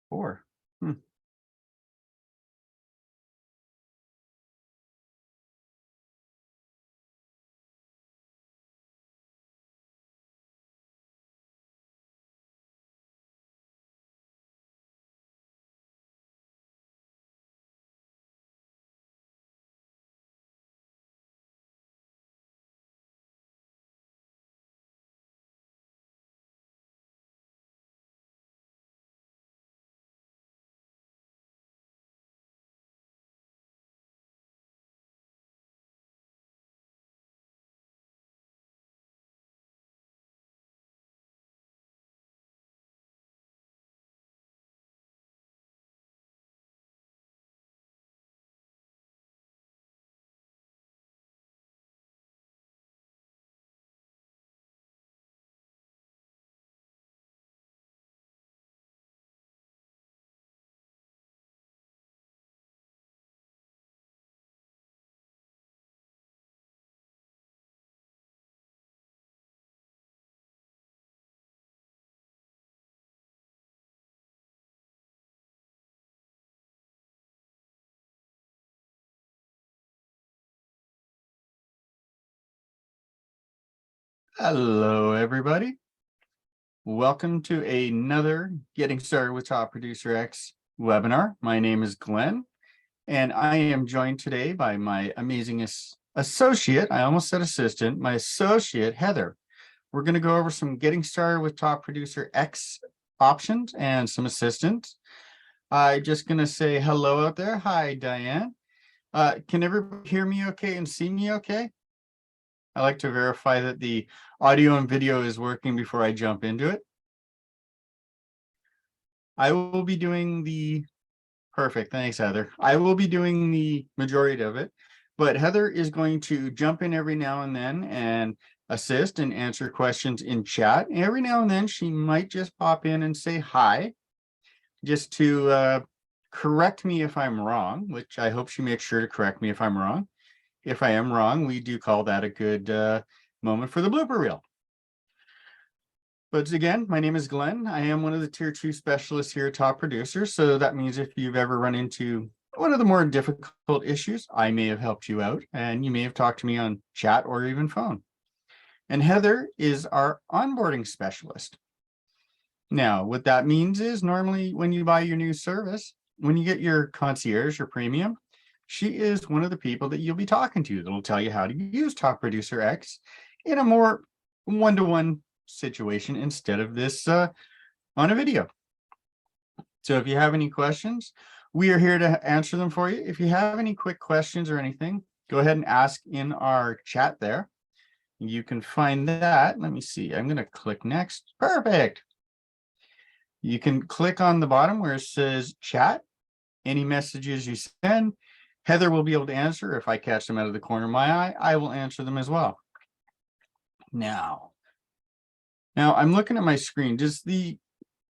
Four. Hello, everybody. Welcome to another Getting Started with Top Producer X webinar. My name is Glenn, and I am joined today by my amazing associate. I almost said assistant, my associate, Heather. We're going to go over some Getting Started with Top Producer X options and some assistance. I'm just going to say hello out there. Hi, Diane. Can everybody hear me okay and see me okay? I like to verify that the audio and video is working before I jump into it. I will be doing the perfect. Thanks, Heather. I will be doing the majority of it, but Heather is going to jump in every now and then and assist and answer questions in chat. Every now and then she might just pop in and say hi, just to correct me if I'm wrong, which I hope she makes sure to correct me if I'm wrong. If I am wrong, we do call that a good moment for the blooper reel. But again, my name is Glenn. I am one of the Tier 2 specialists here at Top Producer. So that means if you've ever run into one of the more difficult issues, I may have helped you out, and you may have talked to me on chat or even phone. And Heather is our onboarding specialist. Now, what that means is normally when you buy your new service, when you get your concierge or premium, she is one of the people that you'll be talking to that will tell you how to use Top Producer X in a more one-to-one situation instead of this on a video. So if you have any questions, we are here to answer them for you. If you have any quick questions or anything, go ahead and ask in our chat there. You can find that. Let me see. I'm going to click next. Perfect. You can click on the bottom where it says chat. Any messages you send, Heather will be able to answer. If I catch them out of the corner of my eye, I will answer them as well. Now I'm looking at my screen. Does the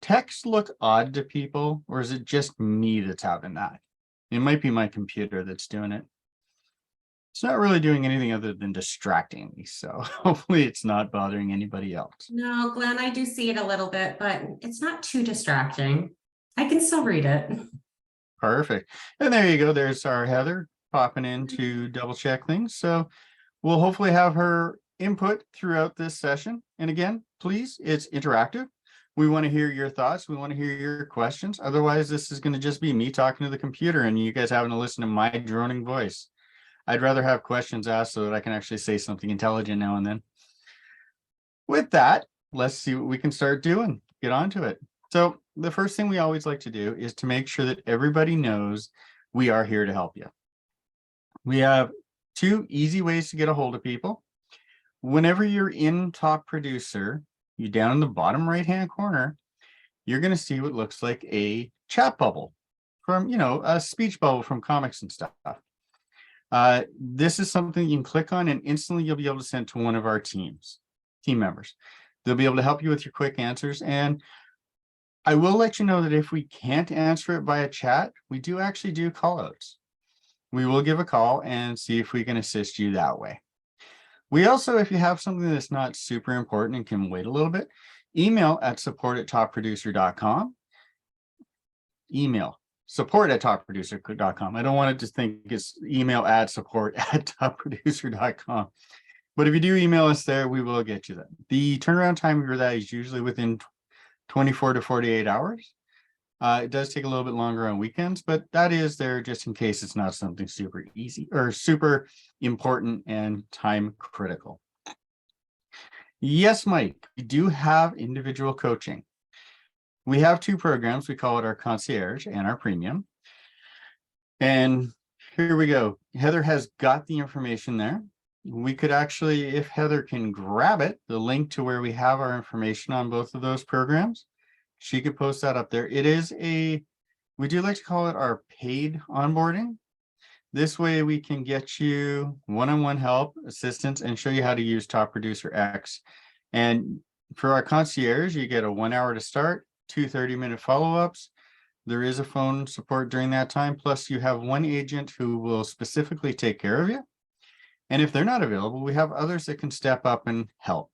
text look odd to people, or is it just me that's having that? It might be my computer that's doing it. It's not really doing anything other than distracting me, so hopefully it's not bothering anybody else. No, Glenn, I do see it a little bit, but it's not too distracting. I can still read it. Perfect. And there you go. There's our Heather popping in to double check things. So we'll hopefully have her input throughout this session. And again, please, it's interactive. We want to hear your thoughts. We want to hear your questions. Otherwise, this is going to just be me talking to the computer and you guys having to listen to my droning voice. I'd rather have questions asked so that I can actually say something intelligent now and then. With that, let's see what we can start doing. Get on to it. So the first thing we always like to do is to make sure that everybody knows we are here to help you. We have two easy ways to get a hold of people. Whenever you're in Top Producer, you down in the bottom right-hand corner, you're going to see what looks like a chat bubble from, a speech bubble from comics and stuff. This is something you can click on and instantly you'll be able to send to one of our team members. They'll be able to help you with your quick answers. And I will let you know that if we can't answer it via chat, we do actually do call outs. We will give a call and see if we can assist you that way. We also, if you have something that's not super important and can wait a little bit, email at support@topproducer.com. Email support@topproducer.com. I don't want to just think it's email at support@topproducer.com. But if you do email us there, we will get you that. The turnaround time for that is usually within 24 to 48 hours. It does take a little bit longer on weekends, but that is there just in case it's not something super easy or super important and time critical. Yes, Mike, we do have individual coaching. We have two programs. We call it our concierge and our premium. And here we go. Heather has got the information there. We could actually, if Heather can grab it, the link to where we have our information on both of those programs, she could post that up there. It is we do like to call it our paid onboarding. This way we can get you one-on-one help, assistance, and show you how to use Top Producer X. And for our concierge, you get a 1 hour to start, 2 30-minute follow-ups. There is a phone support during that time. Plus you have one agent who will specifically take care of you. And if they're not available, we have others that can step up and help.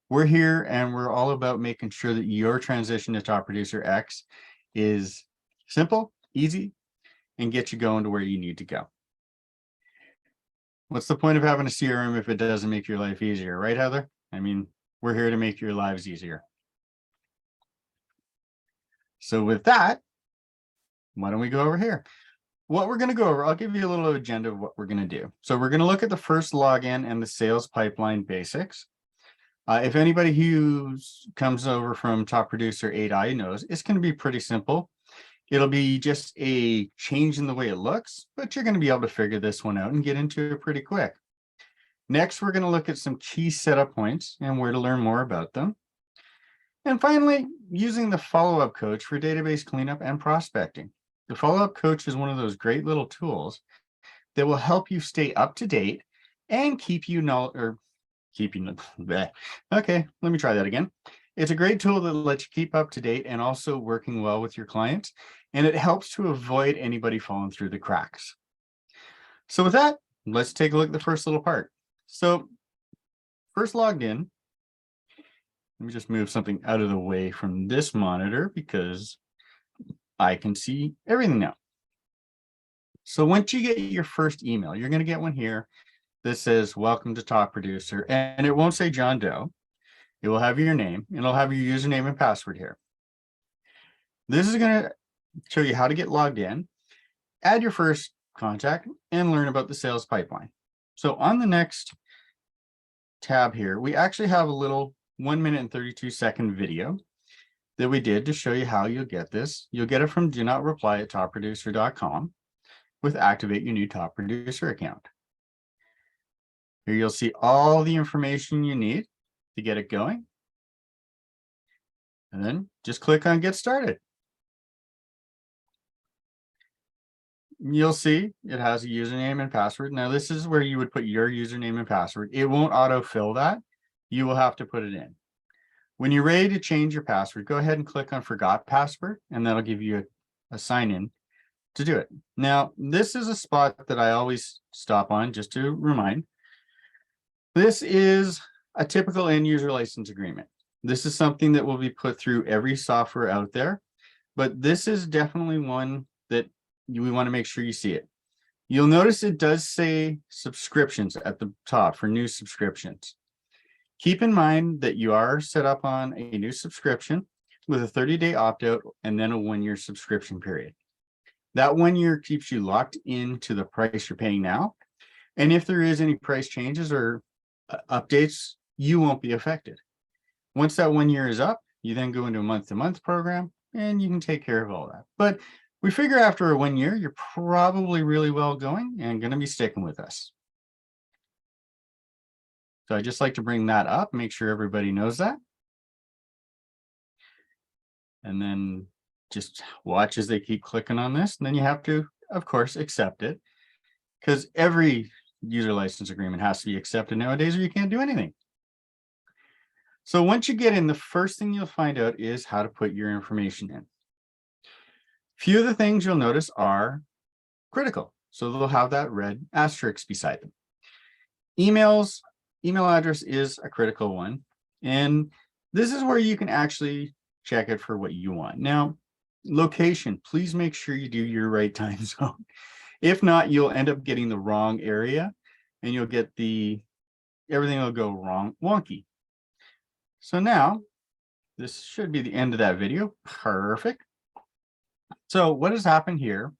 We're here and we're all about making sure that your transition to Top Producer X is simple, easy, and get you going to where you need to go. What's the point of having a CRM if it doesn't make your life easier, right, Heather? I mean, we're here to make your lives easier. So with that, why don't we go over here? What we're going to go over, I'll give you a little agenda of what we're going to do. So we're going to look at the first login and the sales pipeline basics. If anybody who comes over from Top Producer 8i knows, it's going to be pretty simple. It'll be just a change in the way it looks, but you're going to be able to figure this one out and get into it pretty quick. Next, we're going to look at some key setup points and where to learn more about them. And finally, using the follow-up coach for database cleanup and prospecting. The follow-up coach is one of those great little tools that will help you stay up to date and keep you okay, let me try that again. It's a great tool that lets you keep up to date and also working well with your clients, and it helps to avoid anybody falling through the cracks. So with that, let's take a look at the first little part. So first logged in, let me just move something out of the way from this monitor because I can see everything now. So once you get your first email, you're going to get one here that says, welcome to Top Producer, and it won't say John Doe. It will have your name and it'll have your username and password here. This is going to show you how to get logged in, add your first contact, and learn about the sales pipeline. So on the next tab here, we actually have a little 1 minute and 32-second video that we did to show you how you'll get this. You'll get it from do not reply at topproducer.com with activate your new Top Producer account. Here you'll see all the information you need to get it going. And then just click on get started. You'll see it has a username and password. Now this is where you would put your username and password. It won't autofill that. You will have to put it in. When you're ready to change your password, go ahead and click on forgot password, and that'll give you a sign in to do it. Now, this is a spot that I always stop on just to remind. This is a typical end user license agreement. This is something that will be put through every software out there, but this is definitely one that we want to make sure you see it. You'll notice it does say subscriptions at the top for new subscriptions. Keep in mind that you are set up on a new subscription with a 30-day opt-out and then a 1-year subscription period. That 1 year keeps you locked into the price you're paying now. And if there is any price changes or updates, you won't be affected. Once that 1 year is up, you then go into a month-to-month program and you can take care of all that. But we figure after a 1 year, you're probably really well going and going to be sticking with us. So I just like to bring that up, make sure everybody knows that. And then just watch as they keep clicking on this. And then you have to, of course, accept it, because every user license agreement has to be accepted nowadays or you can't do anything. So once you get in, the first thing you'll find out is how to put your information in. Few of the things you'll notice are critical. So they'll have that red asterisk beside them. Email address is a critical one. And this is where you can actually check it for what you want. Now, location, please make sure you do your right time zone. If not, you'll end up getting the wrong area and you'll get everything will go wrong, wonky. So now, this should be the end of that video. Perfect. So what has happened here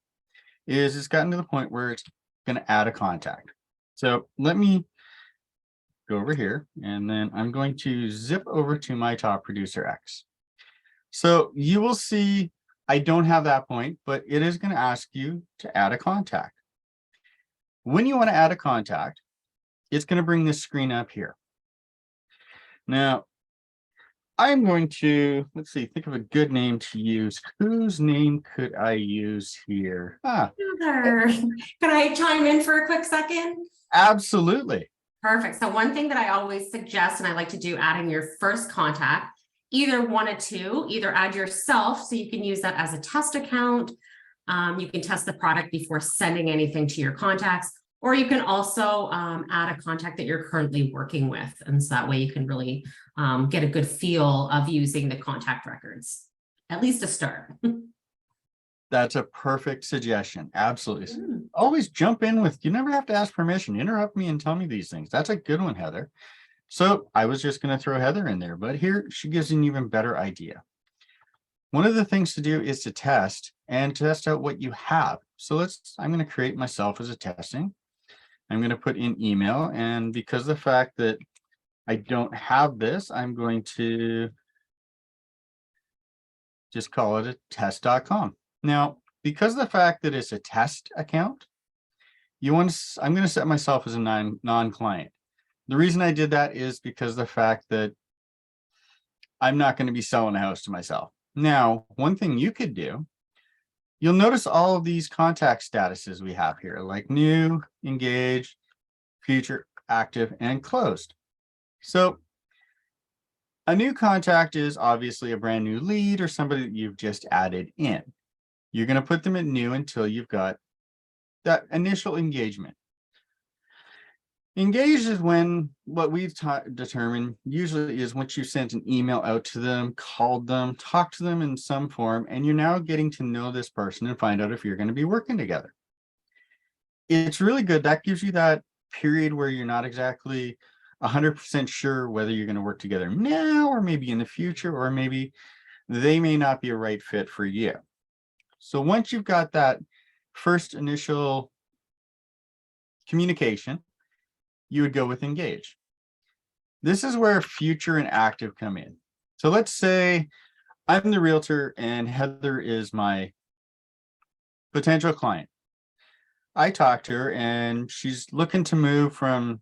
is it's gotten to the point where it's going to add a contact. So let me go over here and then I'm going to zip over to my top Producer X. So you will see I don't have that point, but it is going to ask you to add a contact. When you want to add a contact, it's going to bring this screen up here. Now, I'm going to, let's see, think of a good name to use. Whose name could I use here? Heather, can I chime in for a quick second? Absolutely. Perfect. So one thing that I always suggest, and I like to do adding your first contact, either one of two, either add yourself, so you can use that as a test account. You can test the product before sending anything to your contacts, or you can also add a contact that you're currently working with. And so that way you can really get a good feel of using the contact records, at least to start. That's a perfect suggestion. Absolutely. Always jump in with, you never have to ask permission. Interrupt me and tell me these things. That's a good one, Heather. So I was just going to throw Heather in there, but here she gives an even better idea. One of the things to do is to test out what you have. So I'm going to create myself as a testing. I'm going to put in email, and because of the fact that I don't have this, I'm going to just call it a test.com. Now, because of the fact that it's a test account, I'm going to set myself as a non-client. The reason I did that is because of the fact that I'm not going to be selling a house to myself. Now, one thing you could do, you'll notice all of these contact statuses we have here, like new, engaged, future, active, and closed. So a new contact is obviously a brand new lead or somebody that you've just added in. You're going to put them in new until you've got that initial engagement. Engaged is when what we've determined usually is once you sent an email out to them, called them, talked to them in some form, and you're now getting to know this person and find out if you're going to be working together. It's really good. That gives you that period where you're not exactly 100% sure whether you're going to work together now or maybe in the future, or maybe they may not be a right fit for you. So once you've got that first initial communication, you would go with engage. This is where future and active come in. So let's say I'm the realtor and Heather is my potential client. I talked to her and she's looking to move from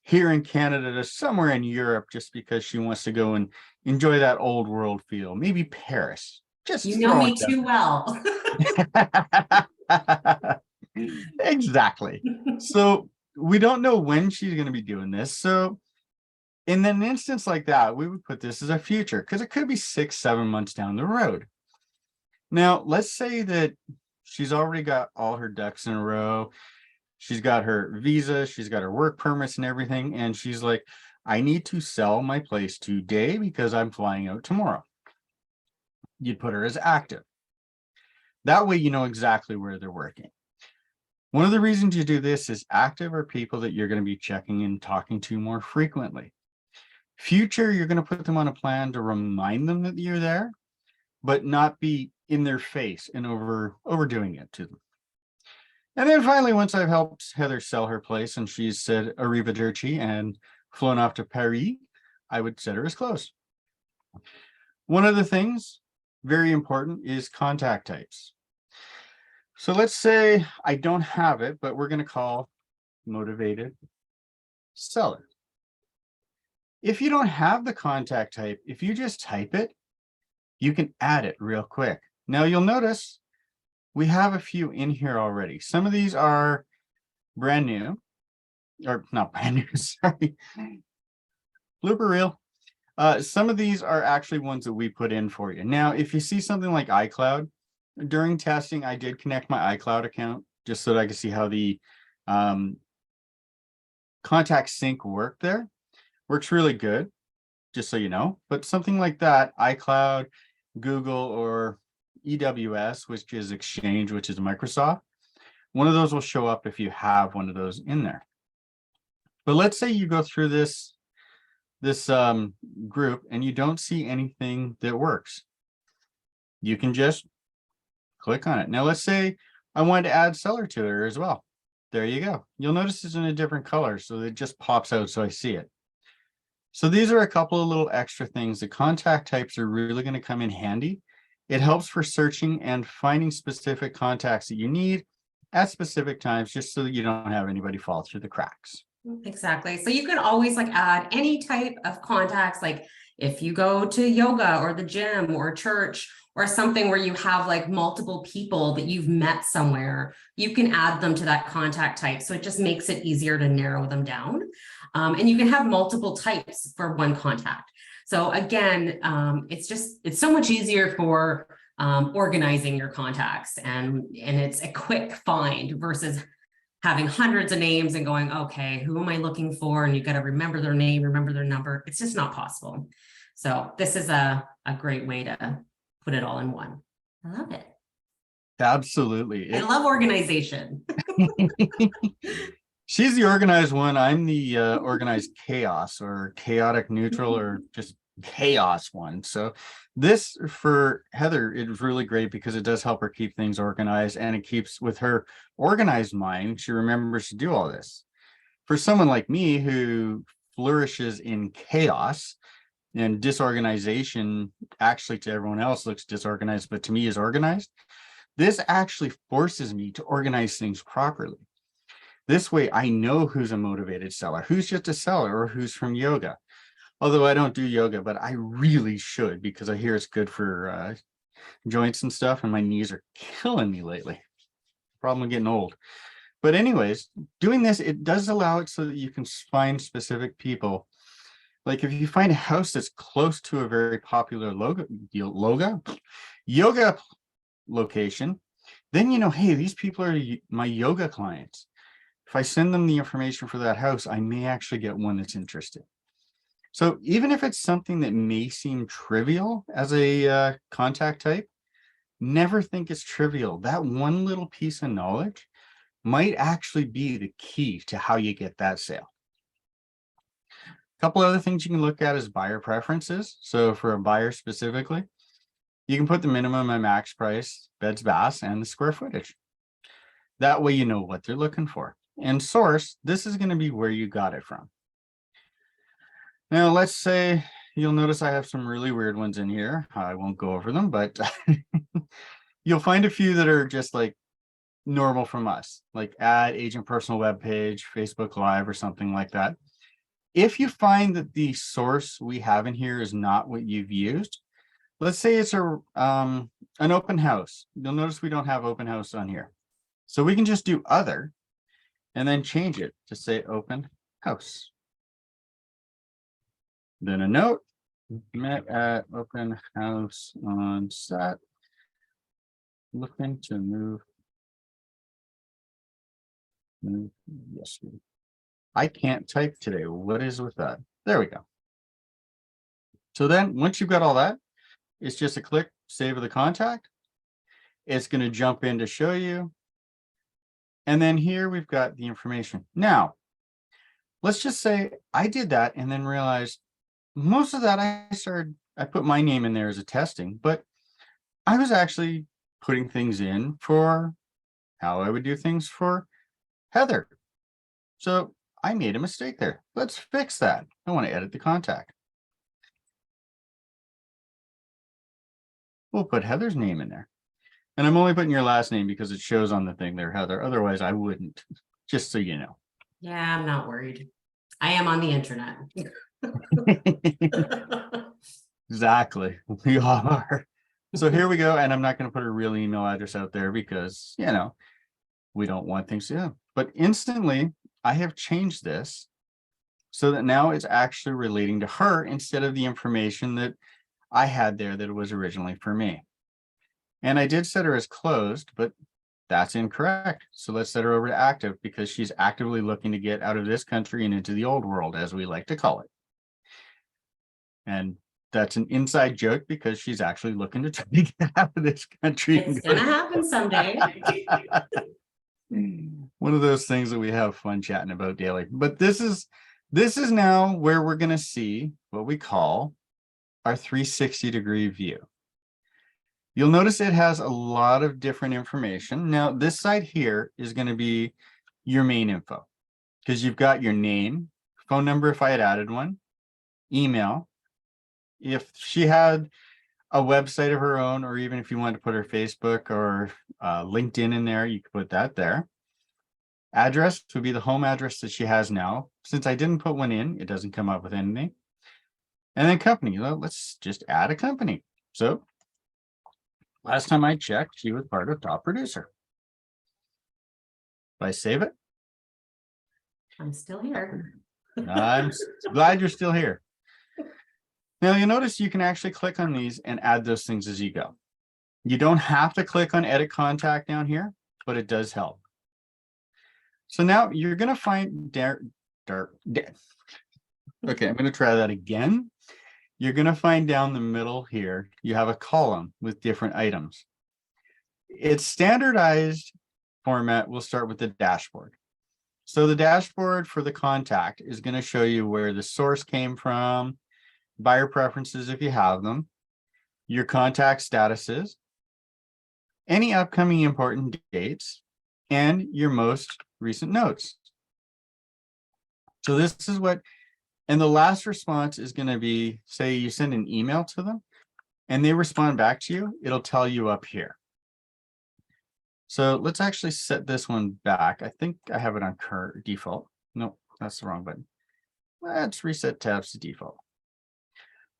here in Canada to somewhere in Europe just because she wants to go and enjoy that old world feel, maybe Paris. Just you know me too well. Exactly. So we don't know when she's going to be doing this. So in an instance like that, we would put this as a future because it could be 6-7 months down the road. Now, let's say that she's already got all her ducks in a row. She's got her visa, she's got her work permits and everything. And she's like, I need to sell my place today because I'm flying out tomorrow. You'd put her as active. That way, you know exactly where they're working. One of the reasons you do this is active are people that you're going to be checking and talking to more frequently. Future, you're going to put them on a plan to remind them that you're there, but not be in their face and overdoing it to them. And then finally, once I've helped Heather sell her place and she's said arrivederci and flown off to Paris, I would set her as closed. One of the things, very important, is contact types. So let's say I don't have it, but we're going to call motivated seller. If you don't have the contact type, if you just type it, you can add it real quick. Now you'll notice we have a few in here already. Some of these are brand new, or not brand new, sorry. Blooper reel. Some of these are actually ones that we put in for you. Now, if you see something like iCloud, during testing, I did connect my iCloud account just so that I could see how the contact sync worked there. Works really good, just so you know. But something like that, iCloud, Google, or EWS, which is Exchange, which is Microsoft, one of those will show up if you have one of those in there. But let's say you go through this group and you don't see anything that works. You can just click on it. Now, let's say I wanted to add seller to it as well. There you go. You'll notice it's in a different color, so it just pops out so I see it. So these are a couple of little extra things. The contact types are really going to come in handy. It helps for searching and finding specific contacts that you need at specific times, just so that you don't have anybody fall through the cracks. Exactly. So you can always like add any type of contacts, like if you go to yoga or the gym or church or something where you have like multiple people that you've met somewhere, you can add them to that contact type. So it just makes it easier to narrow them down. And you can have multiple types for one contact. So again, it's so much easier for organizing your contacts, and it's a quick find versus having hundreds of names and going, okay, who am I looking for? And you got to remember their name, remember their number. It's just not possible. So this is a great way to put it all in one. I love it. Absolutely. I love organization. She's the organized one. I'm the organized chaos or chaotic neutral or just chaos one. So this for Heather is really great because it does help her keep things organized, and it keeps with her organized mind. She remembers to do all this. For someone like me who flourishes in chaos, and disorganization actually to everyone else looks disorganized, but to me is organized. This actually forces me to organize things properly. This way I know who's a motivated seller, who's just a seller, or who's from yoga. Although I don't do yoga, but I really should, because I hear it's good for joints and stuff, and my knees are killing me lately. Problem of getting old. But anyways, doing this, it does allow it so that you can find specific people. Like if you find a house that's close to a very popular yoga location, then you know, hey, these people are my yoga clients. If I send them the information for that house, I may actually get one that's interested. So even if it's something that may seem trivial as a contact type, never think it's trivial. That one little piece of knowledge might actually be the key to how you get that sale. A couple other things you can look at is buyer preferences. So for a buyer specifically, you can put the minimum and max price, beds, baths, and the square footage. That way you know what they're looking for. And source, this is going to be where you got it from. Now, let's say you'll notice I have some really weird ones in here. I won't go over them, but you'll find a few that are just like normal from us, like add agent personal web page, Facebook Live, or something like that. If you find that the source we have in here is not what you've used, let's say it's an open house. You'll notice we don't have open house on here. So we can just do other and then change it to say open house. Then a note, met at open house on set, looking to move yesterday. I can't type today. What is with that? There we go. So then once you've got all that, it's just a click, save of the contact. It's going to jump in to show you. And then here we've got the information. Now, let's just say I did that and then realized most of that I put my name in there as a testing, but I was actually putting things in for how I would do things for Heather. So I made a mistake there. Let's fix that. I want to edit the contact. We'll put Heather's name in there. And I'm only putting your last name because it shows on the thing there, Heather. Otherwise, I wouldn't, just so you know. Yeah, I'm not worried. I am on the internet. Exactly. We are. So here we go. And I'm not going to put a real email address out there because, you know, we don't want things to happen. But instantly, I have changed this so that now it's actually relating to her instead of the information that I had there that was originally for me. And I did set her as closed, but that's incorrect. So let's set her over to active because she's actively looking to get out of this country and into the old world, as we like to call it. And that's an inside joke because she's actually looking to try to get out of this country. It's gonna happen someday. One of those things that we have fun chatting about daily. But this is now where we're going to see what we call our 360-degree view. You'll notice it has a lot of different information. Now, this side here is going to be your main info because you've got your name, phone number if I had added one, email. If she had a website of her own, or even if you wanted to put her Facebook or LinkedIn in there, you could put that there. Address would be the home address that she has now. Since I didn't put one in, it doesn't come up with anything. And then company, well, let's just add a company. So last time I checked, she was part of Top Producer. If I save it, I'm still here. I'm glad you're still here. Now you'll notice you can actually click on these and add those things as you go. You don't have to click on edit contact down here, but it does help. So now you're going to find okay, I'm going to try that again. You're going to find down the middle here, you have a column with different items. Its standardized format will start with the dashboard. So the dashboard for the contact is going to show you where the source came from, buyer preferences if you have them, your contact statuses, any upcoming important dates, and your most recent notes. So this is what, and the last response is going to be, say you send an email to them and they respond back to you, it'll tell you up here. So let's actually set this one back. I think I have it on current default. Nope, that's the wrong button. Let's reset tabs to default.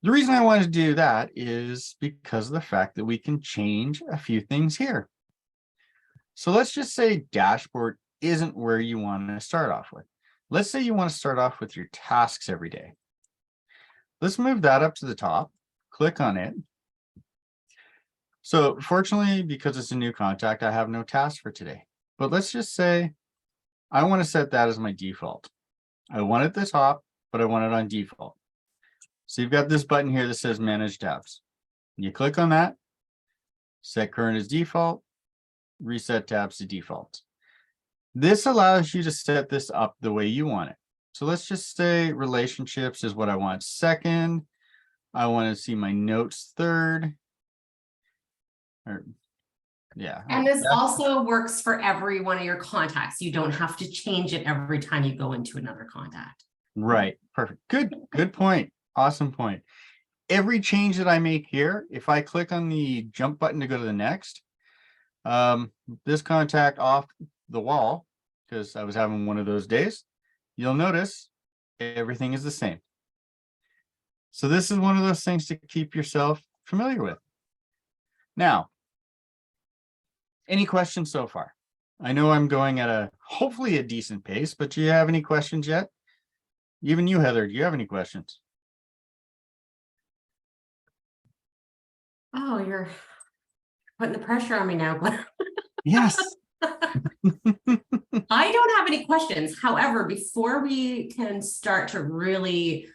The reason I wanted to do that is because of the fact that we can change a few things here. So let's just say dashboard isn't where you want to start off with. Let's say you want to start off with your tasks every day. Let's move that up to the top, click on it. So fortunately, because it's a new contact, I have no task for today. But let's just say I want to set that as my default. I want it at the top, but I want it on default. So you've got this button here that says Manage Tabs. You click on that, set current as default, reset tabs to default. This allows you to set this up the way you want it. So let's just say relationships is what I want second. I want to see my notes third. Yeah. And this also works for every one of your contacts. You don't have to change it every time you go into another contact. Right. Perfect. Good point. Awesome point. Every change that I make here, if I click on the jump button to go to the next, this contact off the wall, because I was having one of those days, you'll notice everything is the same. So this is one of those things to keep yourself familiar with. Now, any questions so far? I know I'm going at hopefully a decent pace, but do you have any questions yet? Even you, Heather, do you have any questions? Oh, you're putting the pressure on me now. Yes. I don't have any questions. However, before we can start to really,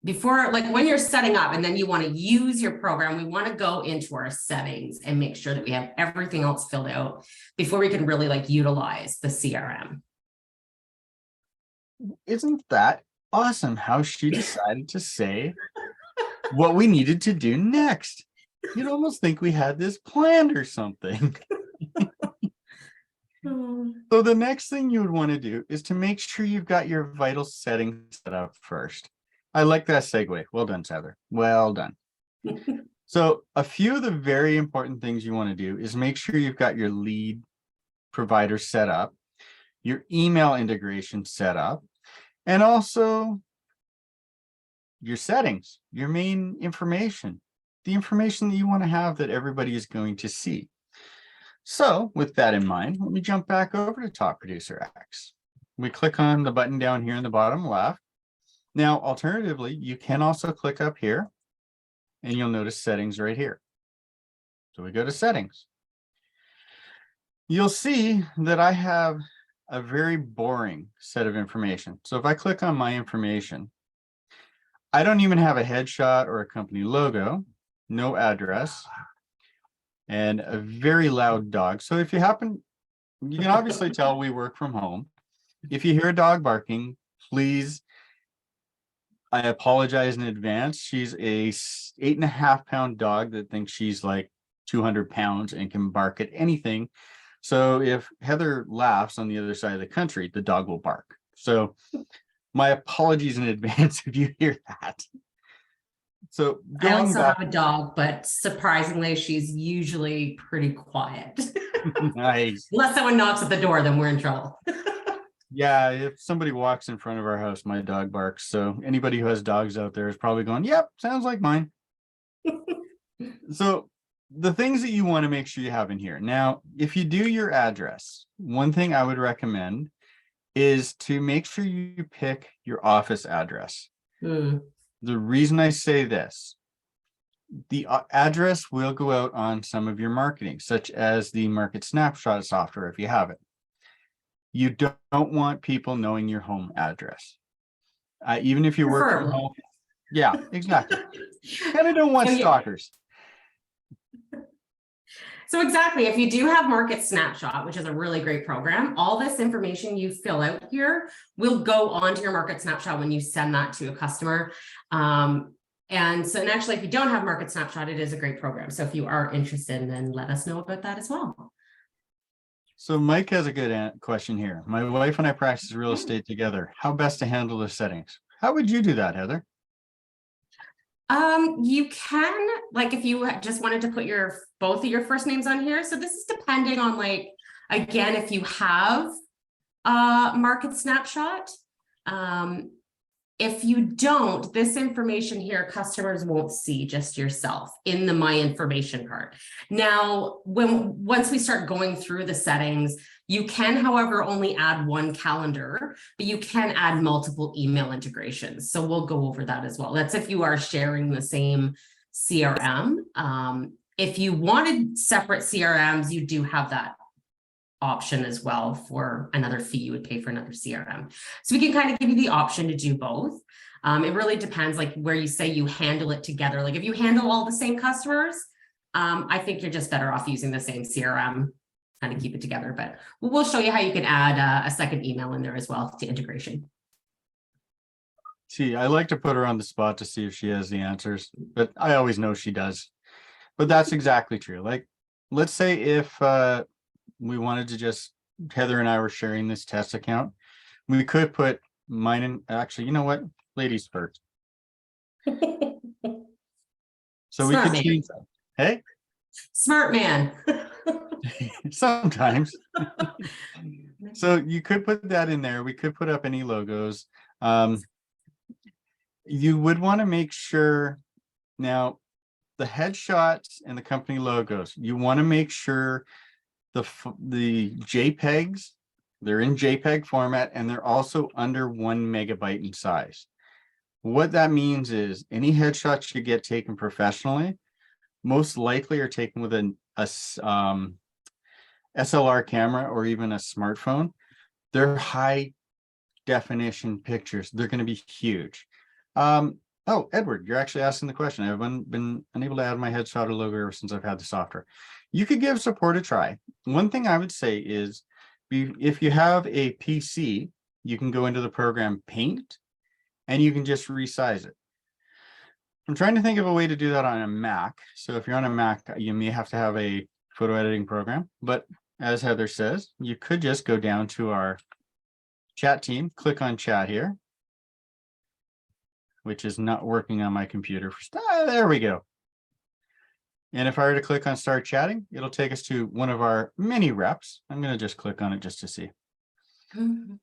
before, like when you're setting up and then you want to use your program, we want to go into our settings and make sure that we have everything else filled out before we can really like utilize the CRM. Isn't that awesome how she decided to say what we needed to do next? You'd almost think we had this planned or something. So the next thing you would want to do is to make sure you've got your vital settings set up first. I like that segue. Well done, Heather. Well done. So a few of the very important things you want to do is make sure you've got your lead provider set up, your email integration set up, and also your settings, your main information, the information that you want to have that everybody is going to see. So with that in mind, let me jump back over to Top Producer X. we click on the button down here in the bottom left. Now, alternatively, you can also click up here and you'll notice settings right here. So we go to settings. You'll see that I have a very boring set of information. So if I click on my information, I don't even have a headshot or a company logo, no address, and a very loud dog. So if you happen, you can obviously tell we work from home. If you hear a dog barking, please, I apologize in advance. She's a 8.5-pound dog that thinks she's like 200 pounds and can bark at anything. So if Heather laughs on the other side of the country, the dog will bark. So my apologies in advance if you hear that. So I going also back, have a dog, but surprisingly, she's usually pretty quiet. nice. Unless someone knocks at the door, then we're in trouble. Yeah, if somebody walks in front of our house, my dog barks. So anybody who has dogs out there is probably going, yep, sounds like mine. So the things that you want to make sure you have in here. Now, if you do your address, one thing I would recommend is to make sure you pick your office address. Hmm. The reason I say this, the address will go out on some of your marketing, such as the Market Snapshot software, if you have it. You don't want people knowing your home address. Even if you work from Preferably. home. Yeah, exactly. Kind of don't want stalkers. So exactly, if you do have Market Snapshot, which is a really great program, all this information you fill out here will go onto your Market Snapshot when you send that to a customer. And actually, if you don't have Market Snapshot, it is a great program. So if you are interested, then let us know about that as well. So Mike has a good question here. My wife and I practice real estate together. How best to handle the settings? How would you do that, Heather? You can, like, if you just wanted to put both of your first names on here. So this is depending on, like, again, if you have Market Snapshot. If you don't, this information here, customers won't see, just yourself in the My Information part. Now, once we start going through the settings, you can, however, only add one calendar, but you can add multiple email integrations. So we'll go over that as well. That's if you are sharing the same CRM. If you wanted separate CRMs, you do have that option as well for another fee you would pay for another CRM. So we can kind of give you the option to do both. It really depends, like where you say you handle it together. Like if you handle all the same customers, I think you're just better off using the same CRM, kind of keep it together. But we'll show you how you can add a second email in there as well to integration. See, I like to put her on the spot to see if she has the answers, but I always know she does. But that's exactly true. Like, let's say if we wanted to just, Heather and I were sharing this test account, we could put mine in, actually, you know what? Ladies first. So we could change that. Hey? Smart man. Sometimes. So you could put that in there. We could put up any logos. You would want to make sure now the headshots and the company logos, you want to make sure the JPEGs, they're in JPEG format and they're also under 1 megabyte in size. What that means is any headshots you get taken professionally, most likely are taken with a SLR camera or even a smartphone. They're high definition pictures. They're going to be huge. Oh, Edward, you're actually asking the question. I've been unable to add my headshot or logo ever since I've had the software. You could give support a try. One thing I would say is if you have a PC, you can go into the program Paint and you can just resize it. I'm trying to think of a way to do that on a Mac. So if you're on a Mac, you may have to have a photo editing program. But as Heather says, you could just go down to our chat team, click on chat here, which is not working on my computer. There we go. And if I were to click on start chatting, it'll take us to one of our mini reps. I'm going to just click on it just to see. Oh,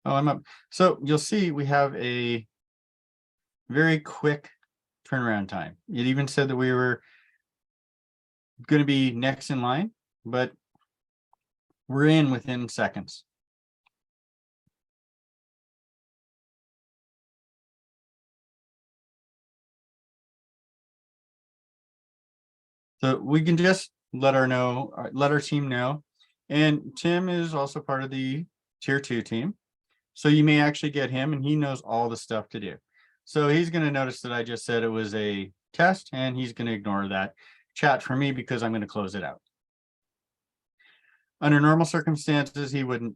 I'm up. So you'll see we have a very quick turnaround time. It even said that we were going to be next in line, but We're in within seconds. So we can just let our team know. And Tim is also part of the tier 2 team. So you may actually get him, and he knows all the stuff to do. So he's going to notice that I just said it was a test, and he's going to ignore that chat for me because I'm going to close it out. Under normal circumstances, he would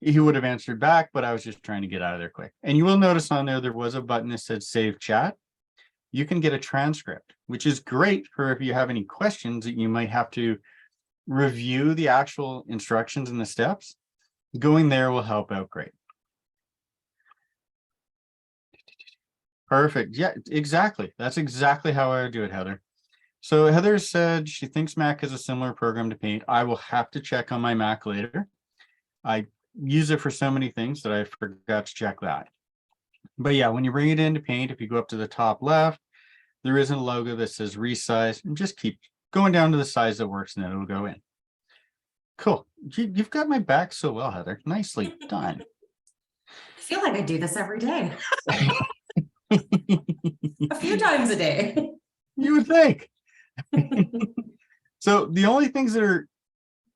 have answered back, but I was just trying to get out of there quick. And you will notice on there was a button that said save chat. You can get a transcript, which is great for if you have any questions that you might have to review the actual instructions and the steps. Going there will help out great. Perfect. Yeah, exactly. That's exactly how I would do it, Heather. So Heather said she thinks Mac is a similar program to Paint. I will have to check on my Mac later. I use it for so many things that I forgot to check that. But yeah, when you bring it into Paint, if you go up to the top left, there is a logo that says resize, and just keep going down to the size that works, and then it'll go in. Cool. You've got my back so well, Heather. Nicely done. I feel like I do this every day. A few times a day. You would think. So the only things that are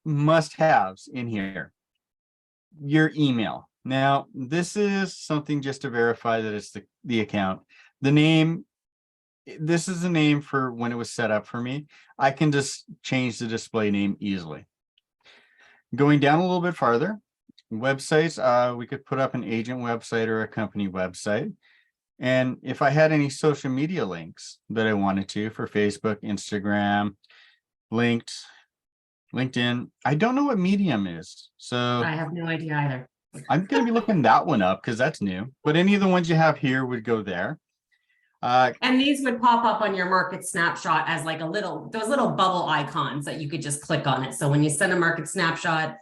must-haves in here, your email. Now, this is something just to verify that it's the account. The name, this is the name for when it was set up for me. I can just change the display name easily. Going down a little bit farther, websites, we could put up an agent website or a company website. And if I had any social media links that I wanted to for Facebook, Instagram, LinkedIn, I don't know what Medium is. So I have no idea either. I'm going to be looking that one up because that's new. But any of the ones you have here would go there. And these would pop up on your market snapshot as like those little bubble icons that you could just click on it. So when you send a market snapshot,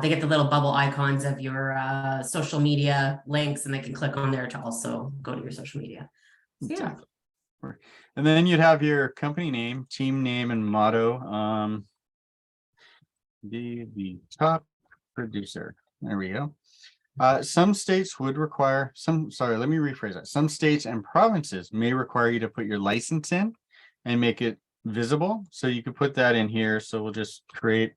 they get the little bubble icons of your social media links, and they can click on there to also go to your social media. So, yeah. And then you'd have your company name, team name, and motto. Be the top producer. There we go. Some states would require let me rephrase that. Some states and provinces may require you to put your license in and make it visible. So you could put that in here. So we'll just create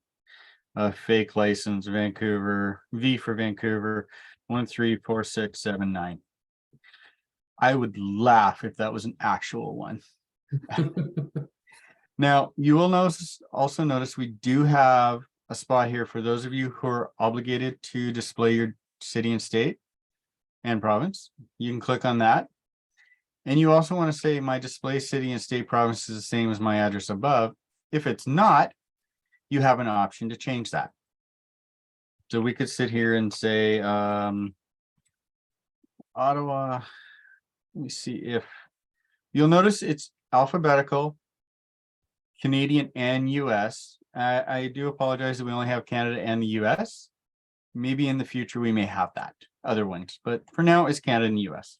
a fake license, Vancouver, V for Vancouver, 134679. I would laugh if that was an actual one. Now, you will also notice we do have a spot here for those of you who are obligated to display your city and state and province. You can click on that. And you also want to say my display city and state province is the same as my address above. If it's not, you have an option to change that. So we could sit here and say Ottawa. Let me see if you'll notice it's alphabetical, Canadian and US. I do apologize that we only have Canada and the US. Maybe in the future we may have that other ones, but for now it's Canada and US.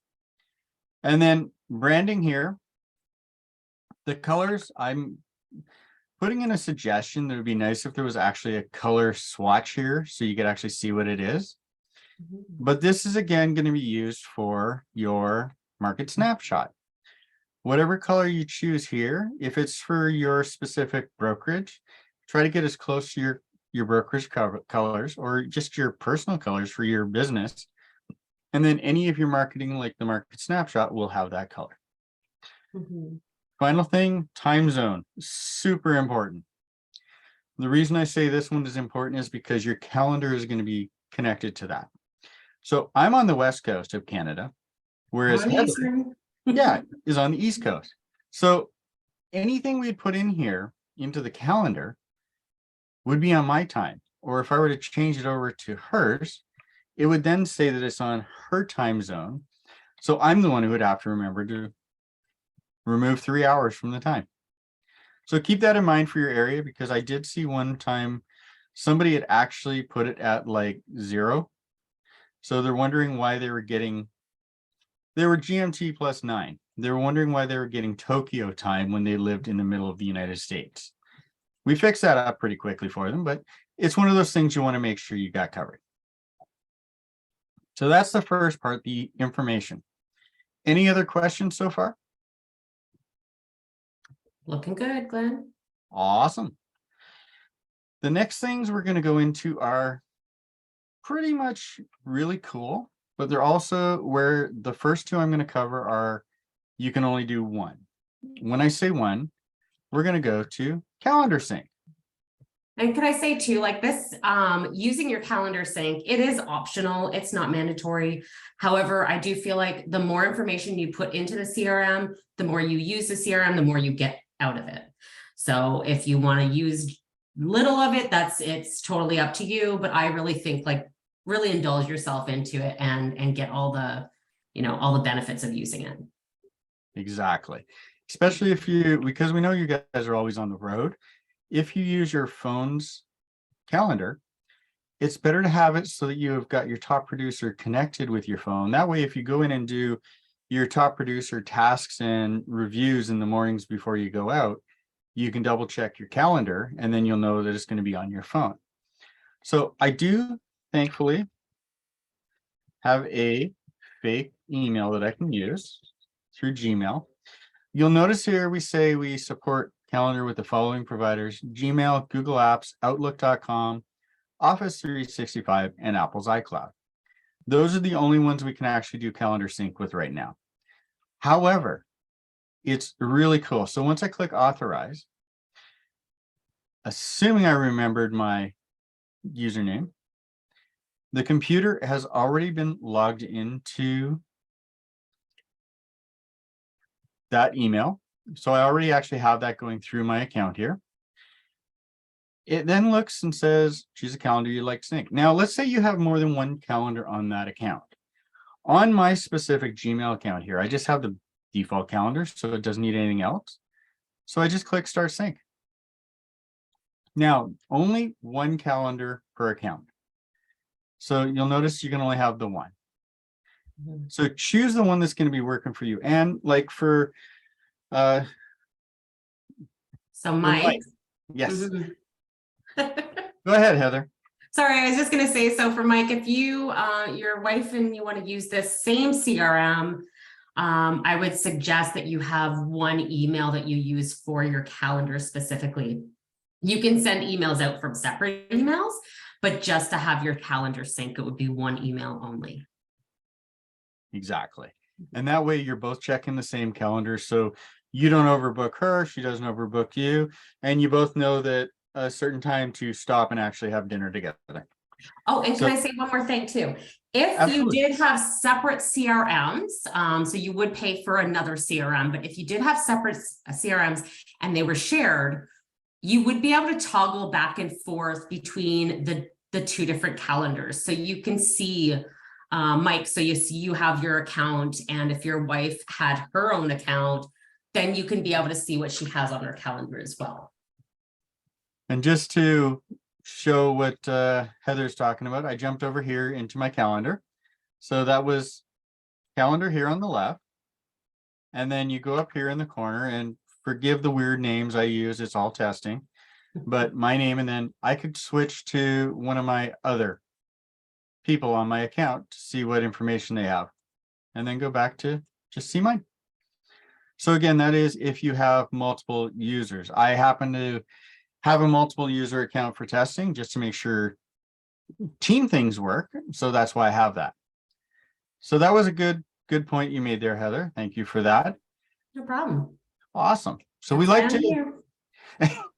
And then branding here, the colors, I'm putting in a suggestion that it would be nice if there was actually a color swatch here so you could actually see what it is. But this is again going to be used for your market snapshot. Whatever color you choose here, if it's for your specific brokerage, try to get as close to your brokerage colors or just your personal colors for your business. And then any of your marketing, like the market snapshot, will have that color. Final thing, time zone, super important. The reason I say this one is important is because your calendar is going to be connected to that. So I'm on the West Coast of Canada, whereas Heather, is on the East Coast. So anything we'd put in here into the calendar would be on my time. Or if I were to change it over to hers, it would then say that it's on her time zone. So I'm the one who would have to remember to remove 3 hours from the time. So keep that in mind for your area, because I did see one time somebody had actually put it at like 0. So they're wondering why they were GMT plus 9. They were wondering why they were getting Tokyo time when they lived in the middle of the United States. We fixed that up pretty quickly for them, but it's one of those things you want to make sure you got covered. So that's the first part, the information. Any other questions so far? Looking good, Glenn. Awesome. The next things we're going to go into are pretty much really cool, but they're also where the first two I'm going to cover are you can only do one. When I say one, we're going to go to calendar sync. And can I say too, like this, using your calendar sync, it is optional. It's not mandatory. However, I do feel like the more information you put into the CRM, the more you use the CRM, the more you get out of it. So if you want to use little of it, it's totally up to you. But I really think like really indulge yourself into it and get all the, all the benefits of using it. Exactly. Especially because we know you guys are always on the road. If you use your phone's calendar, it's better to have it so that you have got your top producer connected with your phone. That way, if you go in and do your top producer tasks and reviews in the mornings before you go out, you can double check your calendar and then you'll know that it's going to be on your phone. So I do, thankfully, have a fake email that I can use through Gmail. You'll notice here we say we support calendar with the following providers: Gmail, Google Apps, Outlook.com, Office 365, and Apple's iCloud. Those are the only ones we can actually do calendar sync with right now. However, it's really cool. So once I click authorize, assuming I remembered my username, the computer has already been logged into that email. So I already actually have that going through my account here. It then looks and says, choose a calendar you'd like to sync. Now, let's say you have more than one calendar on that account. On my specific Gmail account here, I just have the default calendar, so it doesn't need anything else. So I just click Start Sync. Now, only one calendar per account. So you'll notice you can only have the one. So choose the one that's going to be working for you. And like for so Mike. Yes. Go ahead, Heather. Sorry, I was just going to say, so for Mike, if you, your wife and you want to use this same CRM, I would suggest that you have one email that you use for your calendar specifically. You can send emails out from separate emails, but just to have your calendar sync, it would be one email only. Exactly. And that way you're both checking the same calendar. So you don't overbook her, she doesn't overbook you, and you both know that a certain time to stop and actually have dinner together. Oh, and can I say one more thing too? If Absolutely. you did have separate CRMs, so you would pay for another CRM, but if you did have separate CRMs and they were shared, you would be able to toggle back and forth between the two different calendars. So you can see, Mike, so you have your account, and if your wife had her own account, then you can be able to see what she has on her calendar as well. And just to show what Heather's talking about, I jumped over here into my calendar. So that was calendar here on the left. And then you go up here in the corner, and forgive the weird names I use, it's all testing, but my name, and then I could switch to one of my other people on my account to see what information they have, and then go back to just see mine. So again, that is if you have multiple users. I happen to have a multiple user account for testing just to make sure team things work. So that's why I have that. So that was a good point you made there, Heather. Thank you for that. No problem. Awesome. So That's we like why I'm to,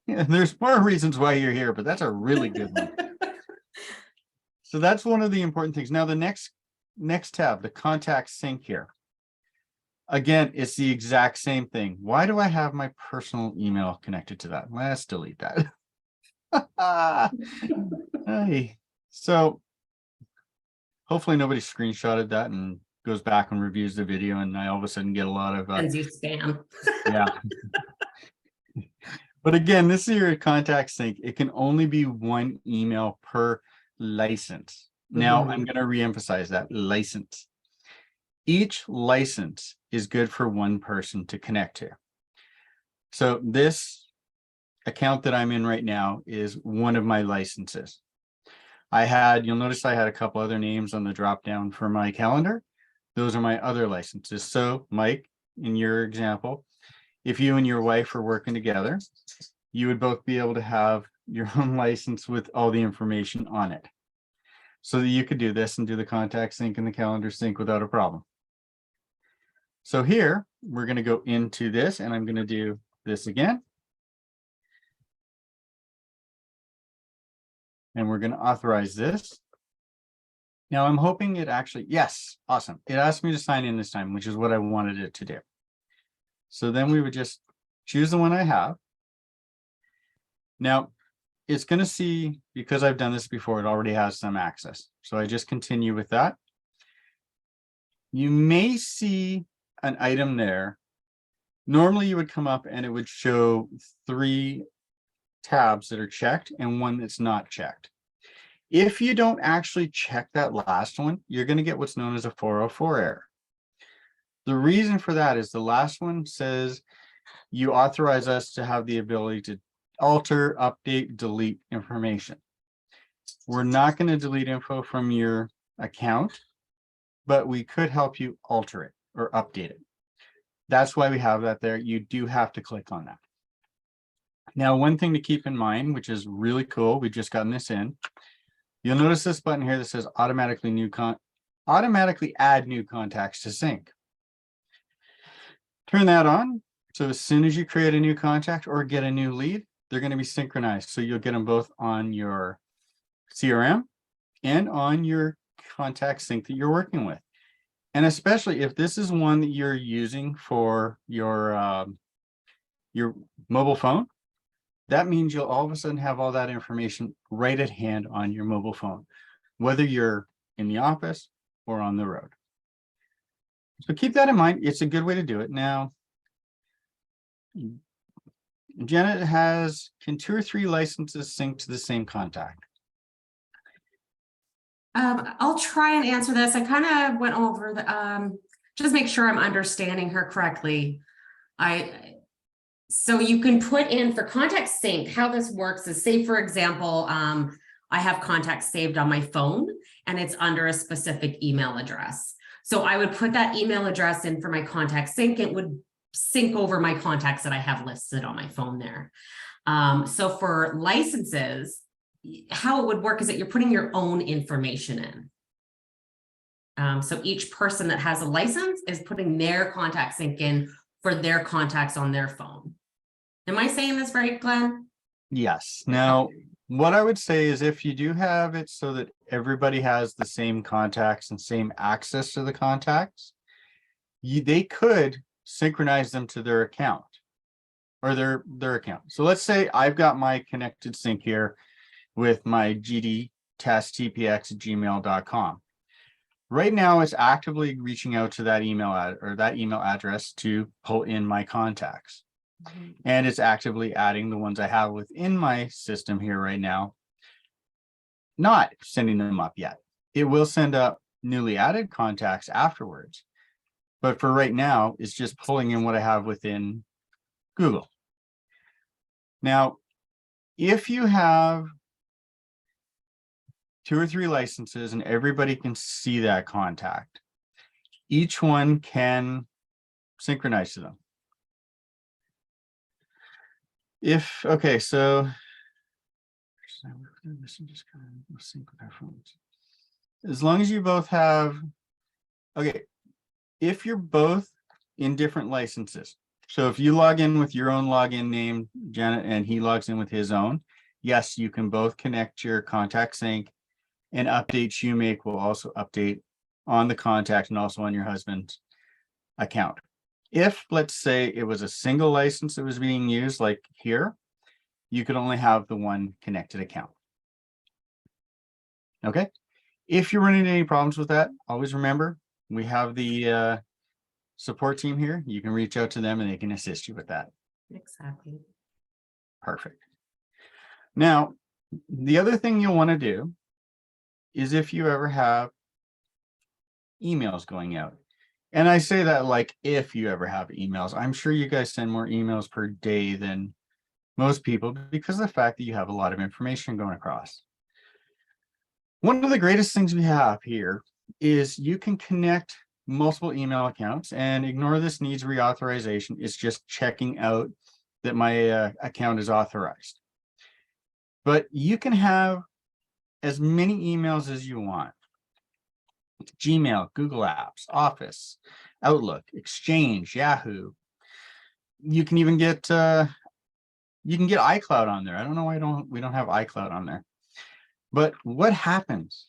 here. there's more reasons why you're here, but that's a really good one. So that's one of the important things. Now the next tab, the contact sync here. Again, it's the exact same thing. Why do I have my personal email connected to that? Let's delete that. Hey. So hopefully nobody screenshotted that and goes back and reviews the video, and I all of a sudden get a lot of Sends you spam. yeah. But again, this is your contact sync. It can only be one email per license. Now I'm going to reemphasize that license. Each license is good for one person to connect to. So this account that I'm in right now is one of my licenses. You'll notice I had a couple other names on the drop down for my calendar. Those are my other licenses. So Mike, in your example, if you and your wife are working together, you would both be able to have your own license with all the information on it, so that you could do this and do the contact sync and the calendar sync without a problem. So here, we're going to go into this, and I'm going to do this again. And we're going to authorize this. Now I'm hoping it actually, yes, awesome. It asked me to sign in this time, which is what I wanted it to do. So then we would just choose the one I have. Now it's going to see, because I've done this before, it already has some access. So I just continue with that. You may see an item there. Normally you would come up and it would show 3 tabs that are checked and 1 that's not checked. If you don't actually check that last one, you're going to get what's known as a 404 error. The reason for that is the last one says you authorize us to have the ability to alter, update, delete information. We're not going to delete info from your account, but we could help you alter it or update it. That's why we have that there. You do have to click on that. Now, one thing to keep in mind, which is really cool, we've just gotten this in. You'll notice this button here that says automatically add new contacts to sync. Turn that on. So as soon as you create a new contact or get a new lead, they're going to be synchronized. So you'll get them both on your CRM and on your contact sync that you're working with. And especially if this is one that you're using for your mobile phone, that means you'll all of a sudden have all that information right at hand on your mobile phone, whether you're in the office or on the road. So keep that in mind. It's a good way to do it. Now, Janet can 2 or 3 licenses sync to the same contact? I'll try and answer this. I kind of went over the, just make sure I'm understanding her correctly. So you can put in for contact sync, how this works is, say, for example, I have contacts saved on my phone and it's under a specific email address. So I would put that email address in for my contact sync. It would sync over my contacts that I have listed on my phone there. So for licenses, how it would work is that you're putting your own information in. So each person that has a license is putting their contact sync in for their contacts on their phone. Am I saying this right, Glenn? Yes. Now, what I would say is if you do have it so that everybody has the same contacts and same access to the contacts, they could synchronize them to their account or their account. So let's say I've got my connected sync here with my gdtesttpx@gmail.com. Right now, it's actively reaching out to that email address to pull in my contacts. And it's actively adding the ones I have within my system here right now, not sending them up yet. It will send up newly added contacts afterwards. But for right now, it's just pulling in what I have within Google. Now, if you have 2 or 3 licenses and everybody can see that contact, each one can synchronize to them. Okay, so as long as you both have, okay, if you're both in different licenses, so if you log in with your own login name, Janet, and he logs in with his own, yes, you can both connect your contact sync, and updates you make will also update on the contact and also on your husband's account. If, let's say, it was a single license that was being used, like here, you could only have the one connected account. Okay. If you're running into any problems with that, always remember, we have the support team here. You can reach out to them and they can assist you with that. Exactly. Perfect. Now, the other thing you'll want to do is if you ever have emails going out. And I say that like if you ever have emails, I'm sure you guys send more emails per day than most people, because of the fact that you have a lot of information going across. One of the greatest things we have here is you can connect multiple email accounts, and ignore this needs reauthorization. It's just checking out that my account is authorized. But you can have as many emails as you want. Gmail, Google Apps, Office, Outlook, Exchange, Yahoo. You can even get iCloud on there. I don't know why we don't have iCloud on there. But what happens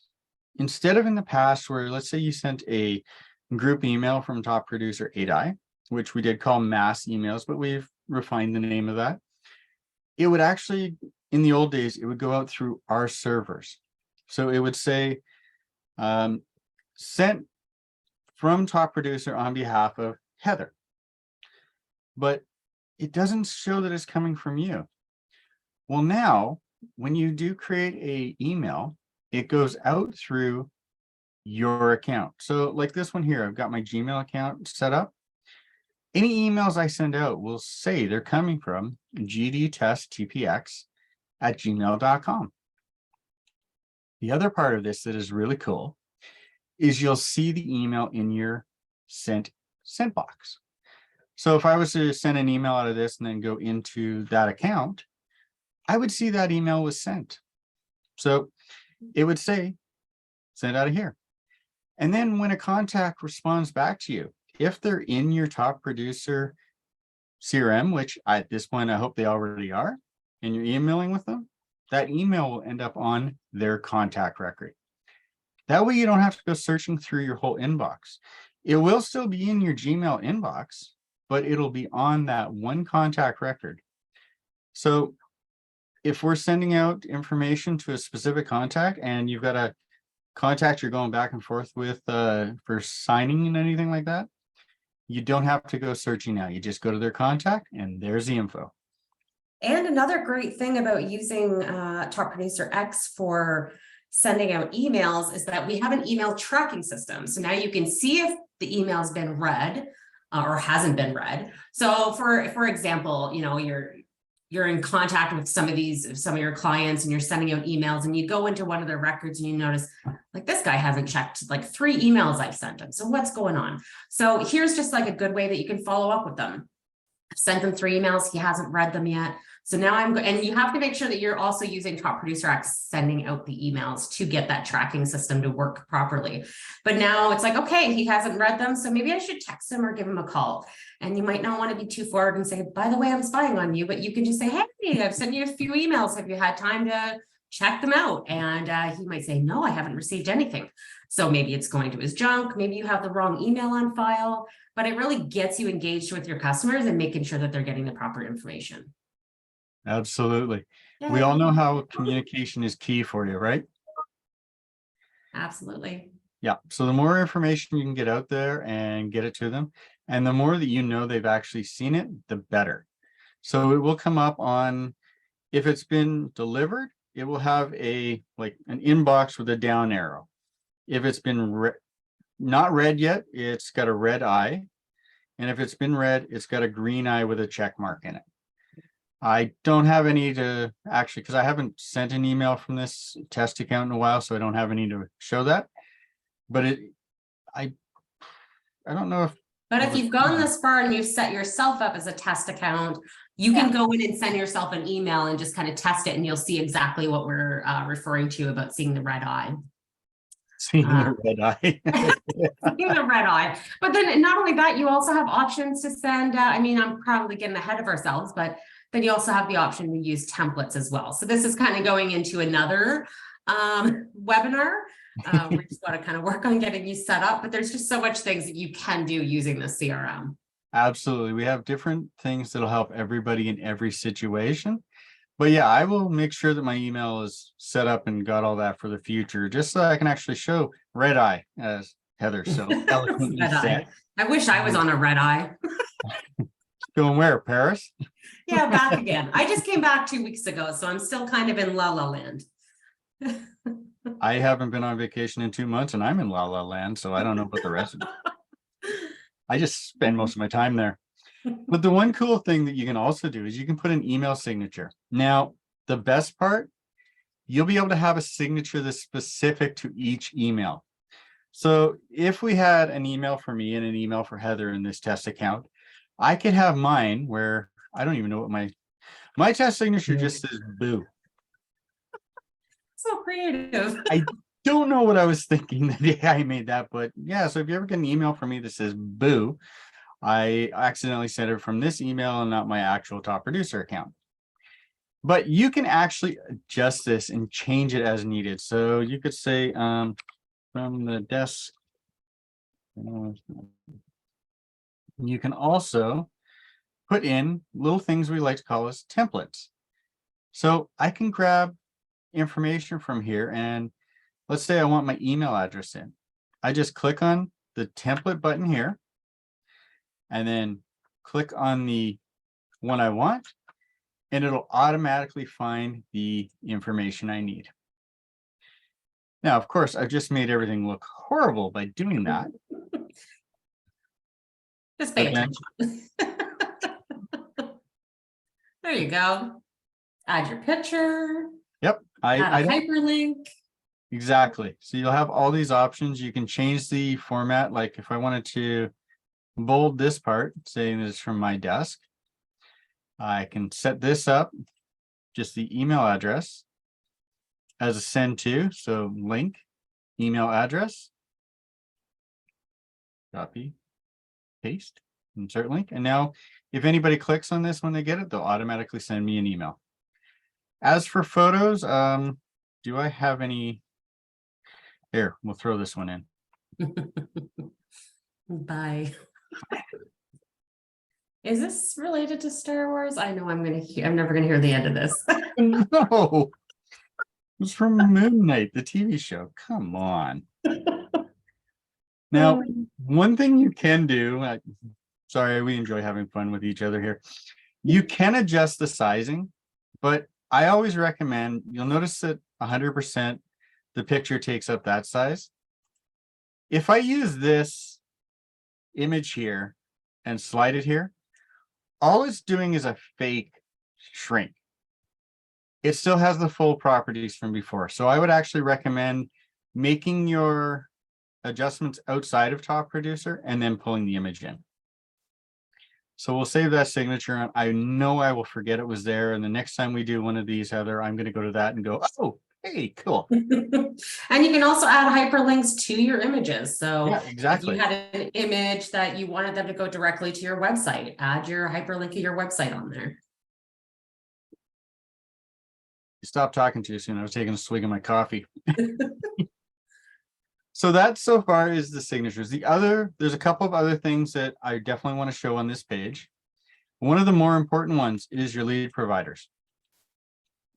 instead of in the past where, let's say you sent a group email from top producer 8i, which we did call mass emails, but we've refined the name of that. It would actually, in the old days, it would go out through our servers. So it would say, sent from top producer on behalf of Heather. But it doesn't show that it's coming from you. Well, now, when you do create a email, it goes out through your account. So like this one here, I've got my Gmail account set up. Any emails I send out will say they're coming from gdtesttpx@gmail.com. The other part of this that is really cool is you'll see the email in your sent box. So if I was to send an email out of this and then go into that account, I would see that email was sent. So it would say, sent out of here. And then when a contact responds back to you, if they're in your top producer CRM, which at this point, I hope they already are, and you're emailing with them, that email will end up on their contact record. That way you don't have to go searching through your whole inbox. It will still be in your Gmail inbox, but it'll be on that one contact record. So if we're sending out information to a specific contact and you've got a contact you're going back and forth with for signing and anything like that, you don't have to go searching now. You just go to their contact and there's the info. And another great thing about using Top Producer X for sending out emails is that we have an email tracking system. So now you can see if the email's been read or hasn't been read. So for example, you know, you're in contact with some of your clients and you're sending out emails and you go into one of their records and you notice like this guy hasn't checked like 3 emails I've sent him. So what's going on? So here's just like a good way that you can follow up with them. I've sent them 3 emails. He hasn't read them yet. So now and you have to make sure that you're also using Top Producer X sending out the emails to get that tracking system to work properly. But now it's like, okay, he hasn't read them. So maybe I should text him or give him a call. And you might not want to be too forward and say, by the way, I'm spying on you, but you can just say, hey, I've sent you a few emails. Have you had time to check them out? And he might say, no, I haven't received anything. So maybe it's going to his junk. Maybe you have the wrong email on file, but it really gets you engaged with your customers and making sure that they're getting the proper information. Absolutely. Yeah. We all know how communication is key for you, right? Absolutely. Yeah. So the more information you can get out there and get it to them, and the more that you know they've actually seen it, the better. So it will come up on, if it's been delivered, it will have an inbox with a down arrow. If it's been not read yet, it's got a red eye. And if it's been read, it's got a green eye with a check mark in it. I don't have any to actually, because I haven't sent an email from this test account in a while, so I don't have any to show that. But I don't know if. But if you've gone this far and you've set yourself up as a test account, you can go in and send yourself an email and just kind of test it, and you'll see exactly what we're referring to about seeing the red eye. Seeing the red eye. Seeing the red eye. But then not only that, you also have options to send. I mean, I'm probably getting ahead of ourselves, but then you also have the option to use templates as well. So this is kind of going into another webinar. We just got to kind of work on getting you set up, but there's just so much things that you can do using the CRM. Absolutely. We have different things that'll help everybody in every situation. But yeah, I will make sure that my email is set up and got all that for the future, just so I can actually show red eye, as Heather so eloquently said. I wish I was on a red eye. Going where? Paris? Yeah, back again. I just came back 2 weeks ago, so I'm still kind of in La La Land. I haven't been on vacation in 2 months and I'm in La La Land, so I don't know about the rest of it. I just spend most of my time there. But the one cool thing that you can also do is you can put an email signature. Now, the best part, you'll be able to have a signature that's specific to each email. So if we had an email for me and an email for Heather in this test account, I could have mine where I don't even know what my test signature just says boo. So creative. I don't know what I was thinking the day I made that, but yeah, so if you ever get an email from me that says boo, I accidentally sent it from this email and not my actual top producer account. But you can actually adjust this and change it as needed. So you could say from the desk. You can also put in little things we like to call as templates. So I can grab information from here, and let's say I want my email address in. I just click on the template button here and then click on the one I want, and it'll automatically find the information I need. Now, of course, I've just made everything look horrible by doing that. Just pay But then- attention. There you go. Add your picture, Yep, add I a don't hyperlink. exactly. So you'll have all these options. You can change the format. Like if I wanted to bold this part, saying this is from my desk, I can set this up, just the email address as a send to. So link, email address, copy, paste, insert link. And now if anybody clicks on this when they get it, they'll automatically send me an email. As for photos, do I have any? Here, we'll throw this one in. Bye. Is this related to Star Wars? I know I'm never gonna hear the end of this. No, it's from Moon Knight, the TV show. Come on. Now, one thing you can do, sorry, we enjoy having fun with each other here. You can adjust the sizing, but I always recommend, you'll notice that 100% the picture takes up that size. If I use this image here and slide it here, all it's doing is a fake shrink. It still has the full properties from before. So I would actually recommend making your adjustments outside of Top Producer and then pulling the image in. So we'll save that signature. I know I will forget it was there. And the next time we do one of these, Heather, I'm going to go to that and go, oh, hey, cool. And you can also add hyperlinks to your images. So Yeah, if exactly. you had an image that you wanted them to go directly to your website, add your hyperlink to your website on there. Stop talking too soon. I was taking a swig of my coffee. So that so far is the signatures. There's a couple of other things that I definitely want to show on this page. One of the more important ones is your lead providers.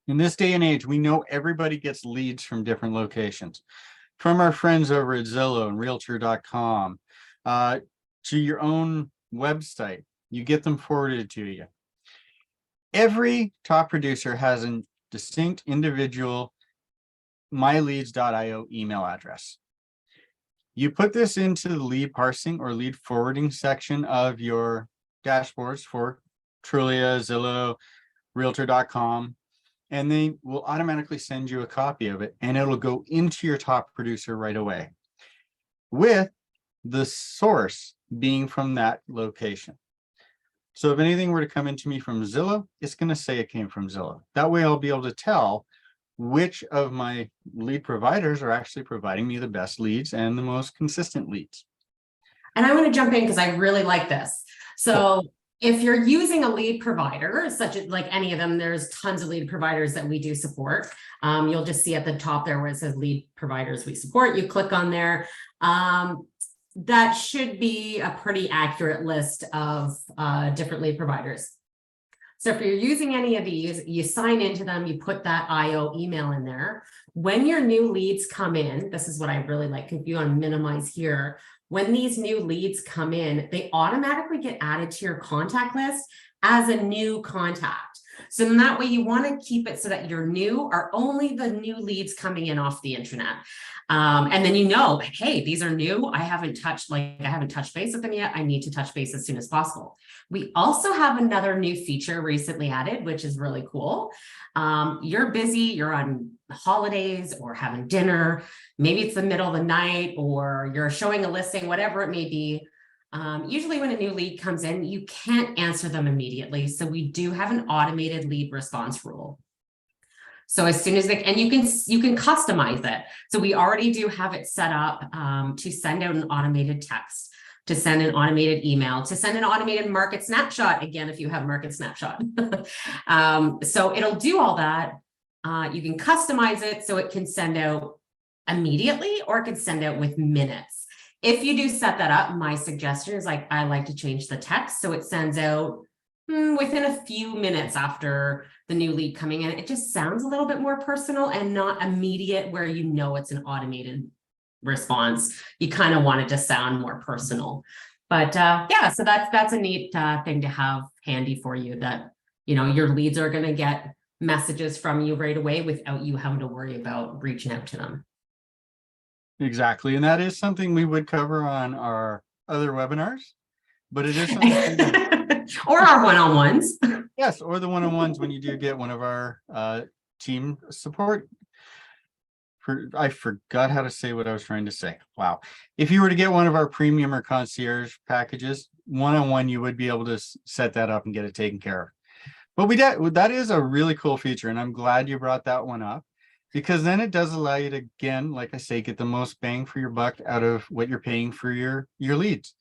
In this day and age, we know everybody gets leads from different locations, from our friends over at Zillow and Realtor.com, to your own website. You get them forwarded to you. Every top producer has a distinct individual myleads.io email address. You put this into the lead parsing or lead forwarding section of your dashboards for Trulia, Zillow, Realtor.com, and they will automatically send you a copy of it, and it'll go into your top producer right away, with the source being from that location. So if anything were to come into me from Zillow, it's going to say it came from Zillow. That way I'll be able to tell which of my lead providers are actually providing me the best leads and the most consistent leads. And I want to jump in because I really like this. So if you're using a lead provider, such as like any of them, there's tons of lead providers that we do support. You'll just see at the top there where it says lead providers we support. You click on there. That should be a pretty accurate list of different lead providers. So if you're using any of these, you sign into them, you put that IO email in there. When your new leads come in, this is what I really like. If you want to minimize here, when these new leads come in, they automatically get added to your contact list as a new contact. So then that way you want to keep it so that your new are only the new leads coming in off the internet. And then hey, these are new. I haven't touched base with them yet. I need to touch base as soon as possible. We also have another new feature recently added, which is really cool. You're busy, you're on holidays or having dinner. Maybe it's the middle of the night or you're showing a listing, whatever it may be. Usually when a new lead comes in, you can't answer them immediately. So we do have an automated lead response rule. So as soon as and you can customize it. So we already do have it set up to send out an automated text, to send an automated email, to send an automated market snapshot. Again, if you have market snapshot. So it'll do all that. You can customize it so it can send out immediately or it can send out with minutes. If you do set that up, my suggestion is I like to change the text so it sends out within a few minutes after the new lead coming in. It just sounds a little bit more personal and not immediate where it's an automated response. You kind of want it to sound more personal. But yeah, so that's a neat thing to have handy for you, that your leads are going to get messages from you right away without you having to worry about reaching out to them. Exactly. And that is something we would cover on our other webinars, but it is something or our one-on-ones. Yes, or the one-on-ones when you do get one of our team support. I forgot how to say what I was trying to say. Wow. If you were to get one of our premium or concierge packages, one-on-one, you would be able to set that up and get it taken care of. But that is a really cool feature, and I'm glad you brought that one up, because then it does allow you to, again, like I say, get the most bang for your buck out of what you're paying for your leads.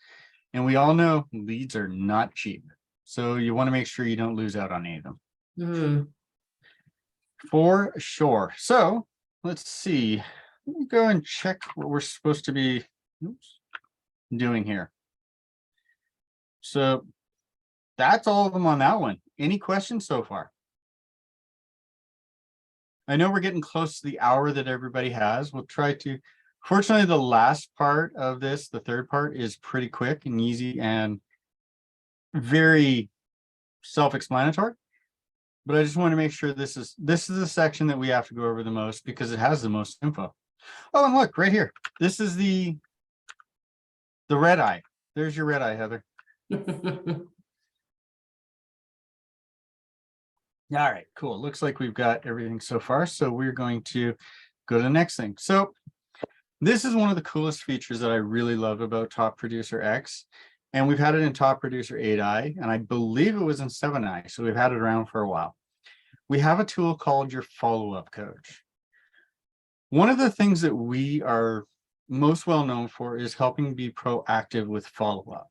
And we all know leads are not cheap. So you want to make sure you don't lose out on any of them. Mm. For sure. So let's see. Let me go and check what we're supposed to be doing here. So that's all of them on that one. Any questions so far? I know we're getting close to the hour that everybody has. We'll try to, fortunately, the last part of this, the third part, is pretty quick and easy and very self-explanatory. But I just want to make sure this is the section that we have to go over the most because it has the most info. Oh, and look right here. This is the red eye. There's your red eye, Heather. All right, cool. Looks like we've got everything so far. So we're going to go to the next thing. So this is one of the coolest features that I really love about Top Producer X. And we've had it in Top Producer 8i, and I believe it was in 7i. So we've had it around for a while. We have a tool called your FollowUp coach. One of the things that we are most well known for is helping be proactive with follow-up.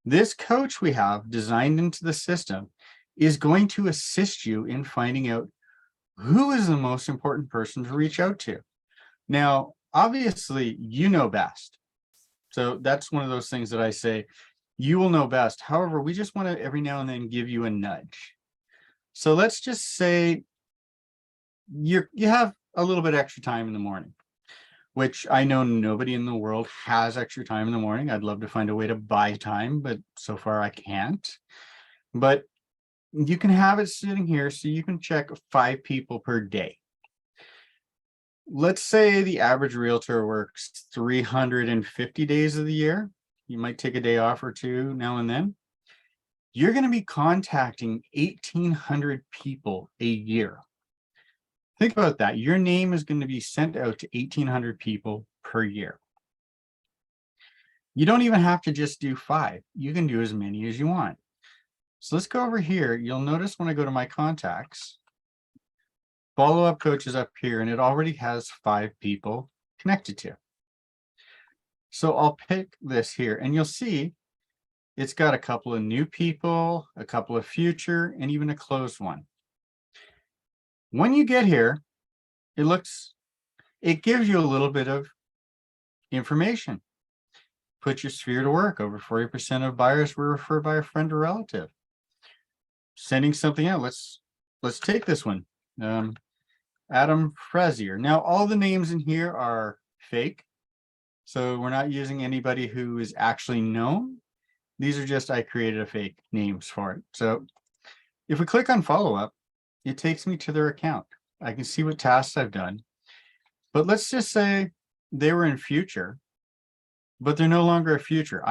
This coach we have designed into the system is going to assist you in finding out who is the most important person to reach out to. Now, obviously, you know best. So that's one of those things that I say, you will know best. However, we just want to every now and then give you a nudge. So let's just say you have a little bit extra time in the morning, which I know nobody in the world has extra time in the morning. I'd love to find a way to buy time, but so far I can't. But you can have it sitting here so you can check 5 people per day. Let's say the average realtor works 350 days of the year. You might take a day off or two now and then. You're going to be contacting 1,800 people a year. Think about that. Your name is going to be sent out to 1,800 people per year. You don't even have to just do 5. You can do as many as you want. So let's go over here. You'll notice when I go to my contacts, FollowUp coach is up here, and it already has 5 people connected to. So I'll pick this here, and you'll see it's got a couple of new people, a couple of future, and even a closed one. When you get here, it gives you a little bit of information. Put your sphere to work. Over 40% of buyers were referred by a friend or relative. Sending something out. Let's take this one. Adam Frazier. Now, all the names in here are fake. So we're not using anybody who is actually known. These are just, I created a fake names for it. So If we click on follow up, it takes me to their account. I can see what tasks I've done. But let's just say they were in future, but they're no longer a future.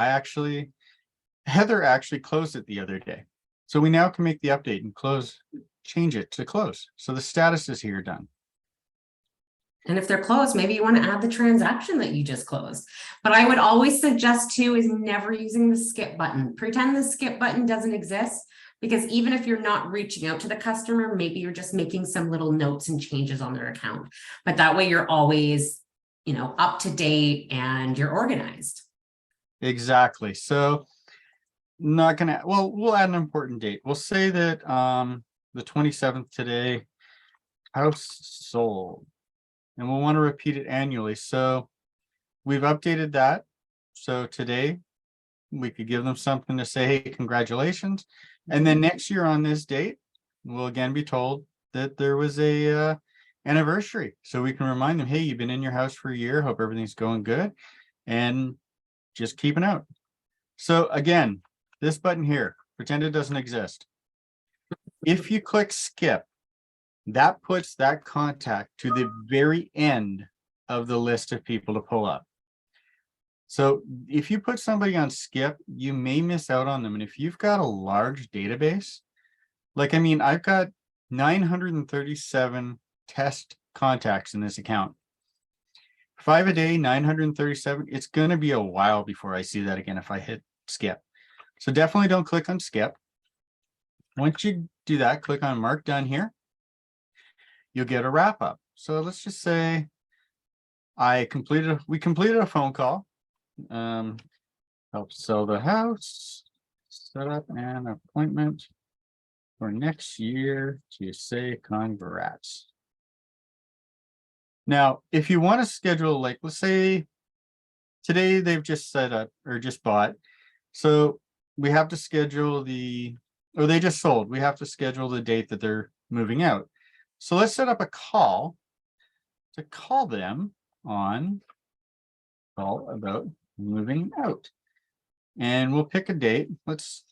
Heather actually closed it the other day. So we now can make the update and change it to close. So the status is here done. And if they're closed, maybe you want to add the transaction that you just closed. But I would always suggest too is never using the skip button. Pretend the skip button doesn't exist, because even if you're not reaching out to the customer, maybe you're just making some little notes and changes on their account. But that way you're always, up to date and you're organized. Exactly. So we'll add an important date. We'll say that the 27th today, house sold. And we'll want to repeat it annually. So we've updated that. So today we could give them something to say, hey, congratulations. And then next year on this date, we'll again be told that there was a anniversary. So we can remind them, hey, you've been in your house for a year. Hope everything's going good. And just keep an out. So again, this button here, pretend it doesn't exist. If you click skip, that puts that contact to the very end of the list of people to pull up. So if you put somebody on skip, you may miss out on them. And if you've got a large database, I've got 937 test contacts in this account. 5 a day, 937. It's going to be a while before I see that again if I hit skip. So definitely don't click on skip. Once you do that, click on mark done here. You'll get a wrap up. So let's just say we completed a phone call. Help sell the house, set up an appointment for next year to say congrats. Now, if you want to schedule, let's say today they've just set up or just bought. So we have to schedule they just sold. We have to schedule the date that they're moving out. So let's set up a call to call them on call about moving out. And we'll pick a date. Let's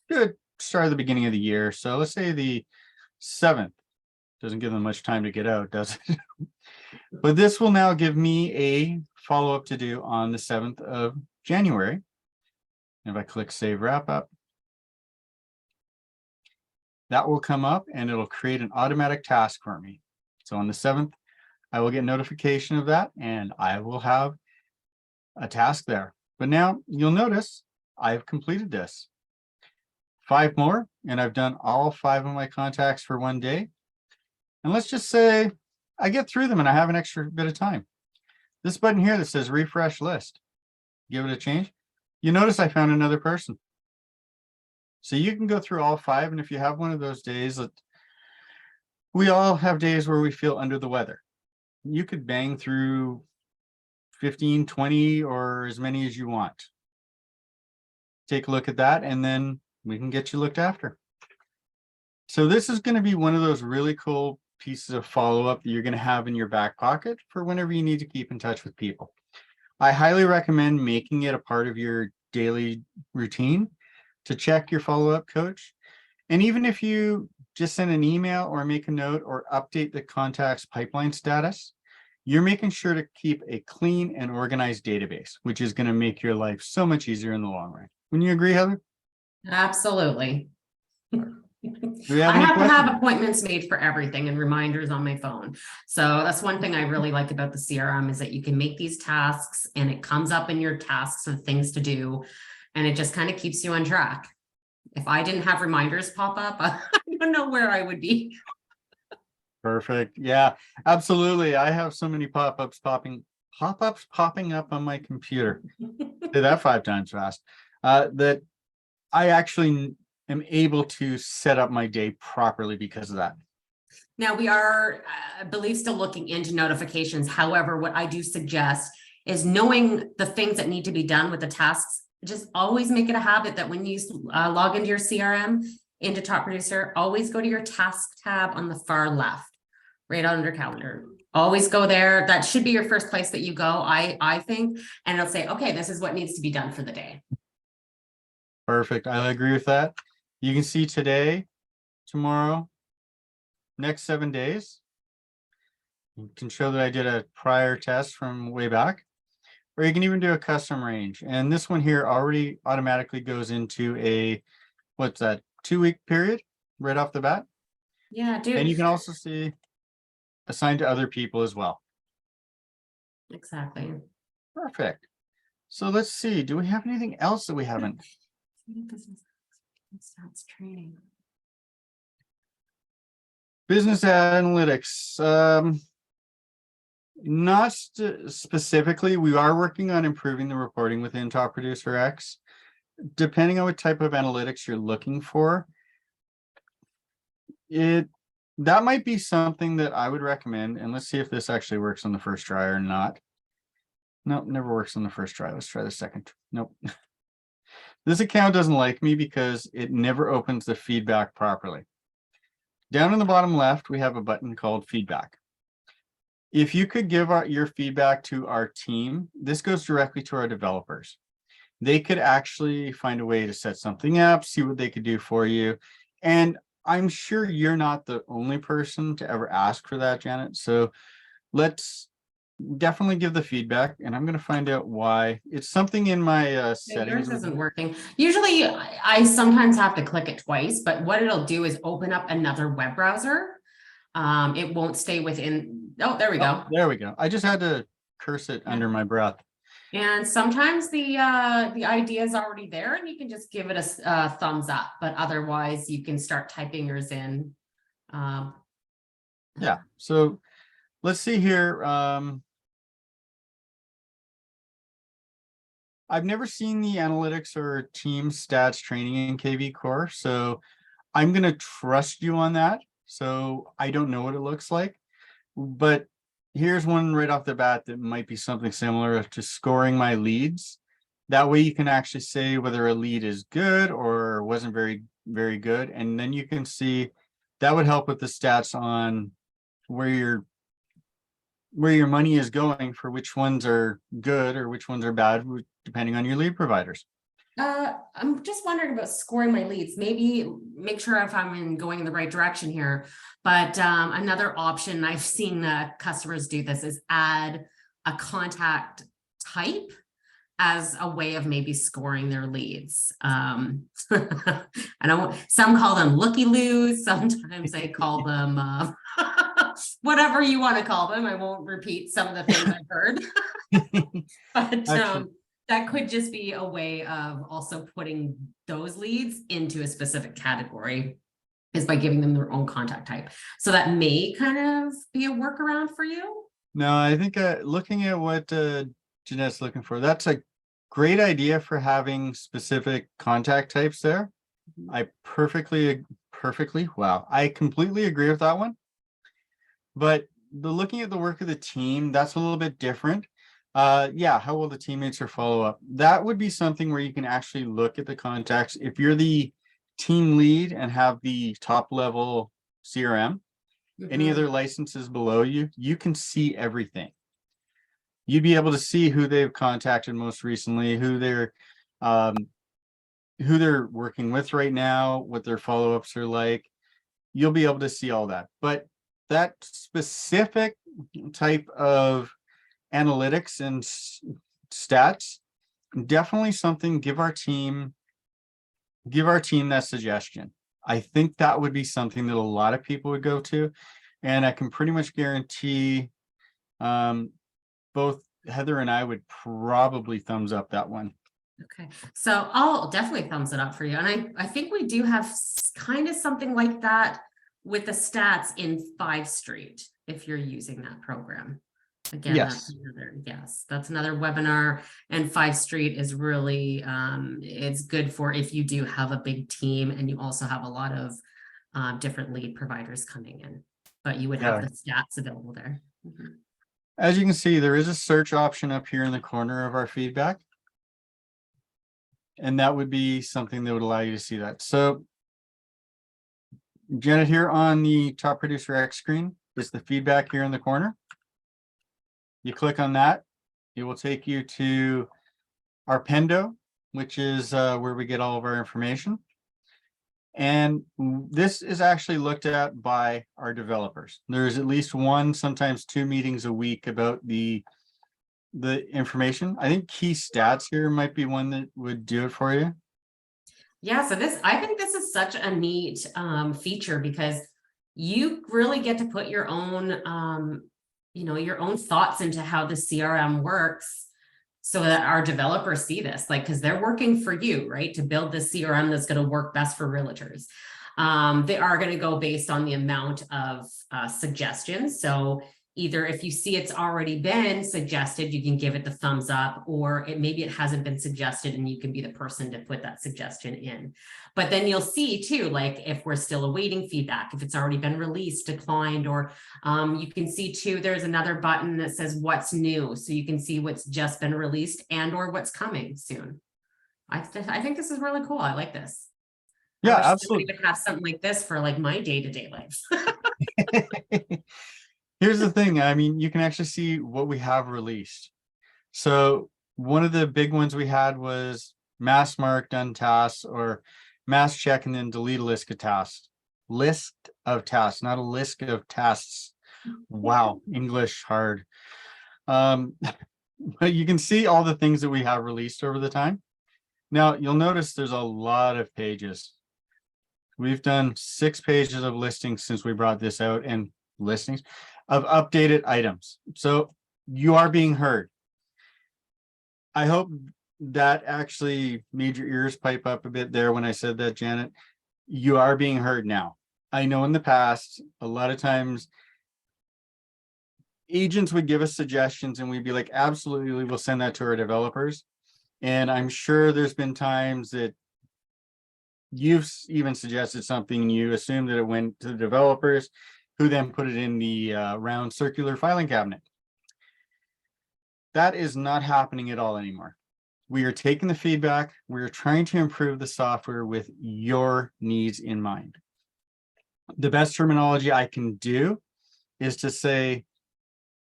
do it start at the beginning of the year. So let's say the 7th. Doesn't give them much time to get out, does it? But this will now give me a follow-up to do on the 7th of January. If I click save wrap up, that will come up and it'll create an automatic task for me. So on the 7th, I will get notification of that and I will have a task there. But now you'll notice I've completed this. 5 more and I've done all 5 of my contacts for one day. And let's just say I get through them and I have an extra bit of time. This button here that says refresh list, give it a change. You notice I found another person. So you can go through all 5. And if you have one of those days, we all have days where we feel under the weather. You could bang through 15, 20, or as many as you want. Take a look at that, and then we can get you looked after. So this is going to be one of those really cool pieces of follow-up that you're going to have in your back pocket for whenever you need to keep in touch with people. I highly recommend making it a part of your daily routine to check your follow-up coach. And even if you just send an email or make a note or update the contacts pipeline status, you're making sure to keep a clean and organized database, which is going to make your life so much easier in the long run. Wouldn't you agree, Heather? Absolutely. Do I have to have appointments made for everything and reminders on my phone. So that's one thing I really like about the CRM is that you can make these tasks and it comes up in your tasks of things to do. And it just kind of keeps you on track. If I didn't have reminders pop up, I don't know where I would be. Perfect. Yeah, absolutely. I have so many pop-ups popping up on my computer. Say that 5 times fast. That I actually am able to set up my day properly because of that. Now we are, I believe, still looking into notifications. However, what I do suggest is knowing the things that need to be done with the tasks. Just always make it a habit that when you log into your CRM, into Top Producer, always go to your task tab on the far left, right under calendar. Always go there. That should be your first place that you go, I think, and it'll say, okay, this is what needs to be done for the day. Perfect. I agree with that. You can see today tomorrow, next 7 days. You can show that I did a prior test from way back, or you can even do a custom range. And this one here already automatically goes into a, what's that, 2-week period right off the bat. Yeah, And dude. you can also see assigned to other people as well. Exactly. Perfect. So let's see, do we have anything else that we haven't? Stats training. Business analytics. Not specifically. We are working on improving the reporting within Top Producer X. Depending on what type of analytics you're looking for, that might be something that I would recommend. And let's see if this actually works on the first try or not. Nope, never works on the first try. Let's try the second. Nope. This account doesn't like me because it never opens the feedback properly. Down in the bottom left, we have a button called feedback. If you could give your feedback to our team, this goes directly to our developers. They could actually find a way to set something up, see what they could do for you. And I'm sure you're not the only person to ever ask for that, Janet. So let's definitely give the feedback, and I'm going to find out why. It's something in my settings. Yours isn't working. Usually I sometimes have to click it twice, but what it'll do is open up another web browser. It won't stay within. Oh, there we go. There we go. I just had to curse it under my breath. And sometimes the idea is already there and you can just give it a thumbs up, but otherwise you can start typing yours in. Yeah, so let's see here. I've never seen the analytics or team stats training in KV Core, so I'm going to trust you on that. So I don't know what it looks like, but here's one right off the bat that might be something similar to scoring my leads. That way you can actually say whether a lead is good or wasn't very, very good. And then you can see that would help with the stats on where your money is going for which ones are good or which ones are bad, depending on your lead providers. I'm just wondering about scoring my leads. Maybe make sure if I'm going in the right direction here. But another option I've seen customers do this is add a contact type as a way of maybe scoring their leads. And some call them looky-loos. Sometimes they call them whatever you want to call them. I won't repeat some of the things I've heard. But that could just be a way of also putting those leads into a specific category is by giving them their own contact type. So that may kind of be a workaround for you. No, I think looking at what Jeanette's looking for, that's a great idea for having specific contact types there. I I completely agree with that one. But looking at the work of the team, that's a little bit different. Yeah, how will the teammates or follow up? That would be something where you can actually look at the contacts. If you're the team lead and have the top level CRM, any other licenses below you, you can see everything. You'd be able to see who they've contacted most recently, who they're working with right now, what their follow-ups are like. You'll be able to see all that. But that specific type of analytics and stats, definitely something, give our team that suggestion. I think that would be something that a lot of people would go to, and I can pretty much guarantee both Heather and I would probably thumbs up that one. Okay, so I'll definitely thumbs it up for you. And I think we do have kind of something like that with the stats in 5 Street, if you're using that program. Again, Yes. That's another webinar, and 5 Street is really, it's good for if you do have a big team and you also have a lot of different lead providers coming in, but you would have the stats available there. As you can see, there is a search option up here in the corner of our feedback. And that would be something that would allow you to see that. So Janet, here on the Top Producer X screen is the feedback here in the corner. You click on that, it will take you to our Pendo, which is where we get all of our information. And this is actually looked at by our developers. There's at least one, sometimes two meetings a week about the information. I think key stats here might be one that would do it for you. Yeah, so I think this is such a neat feature because you really get to put your own, your own thoughts into how the CRM works so that our developers see this, like, because they're working for you, right, to build the CRM that's going to work best for realtors. They are going to go based on the amount of suggestions. So either if you see it's already been suggested, you can give it the thumbs up, or maybe it hasn't been suggested and you can be the person to put that suggestion in. But then you'll see too, like if we're still awaiting feedback, if it's already been released, declined, or you can see too, there's another button that says what's new. So you can see what's just been released and or what's coming soon. I think this is really cool. I like this. Yeah, I wish absolutely. somebody would have something like this for like my day-to-day life. Here's the thing. I mean, you can actually see what we have released. So one of the big ones we had was mass mark done tasks, or mass check and then delete a list of tasks. List of tasks, not a list of tasks. Wow, English hard. But you can see all the things that we have released over the time. Now you'll notice there's a lot of pages. We've done 6 pages of listings since we brought this out, and listings of updated items. So you are being heard. I hope that actually made your ears pipe up a bit there when I said that, Janet. You are being heard now. I know in the past, a lot of times agents would give us suggestions and we'd be like, absolutely, we'll send that to our developers. And I'm sure there's been times that you've even suggested something and you assume that it went to the developers, who then put it in the round circular filing cabinet. That is not happening at all anymore. We are taking the feedback. We are trying to improve the software with your needs in mind. The best terminology I can do is to say,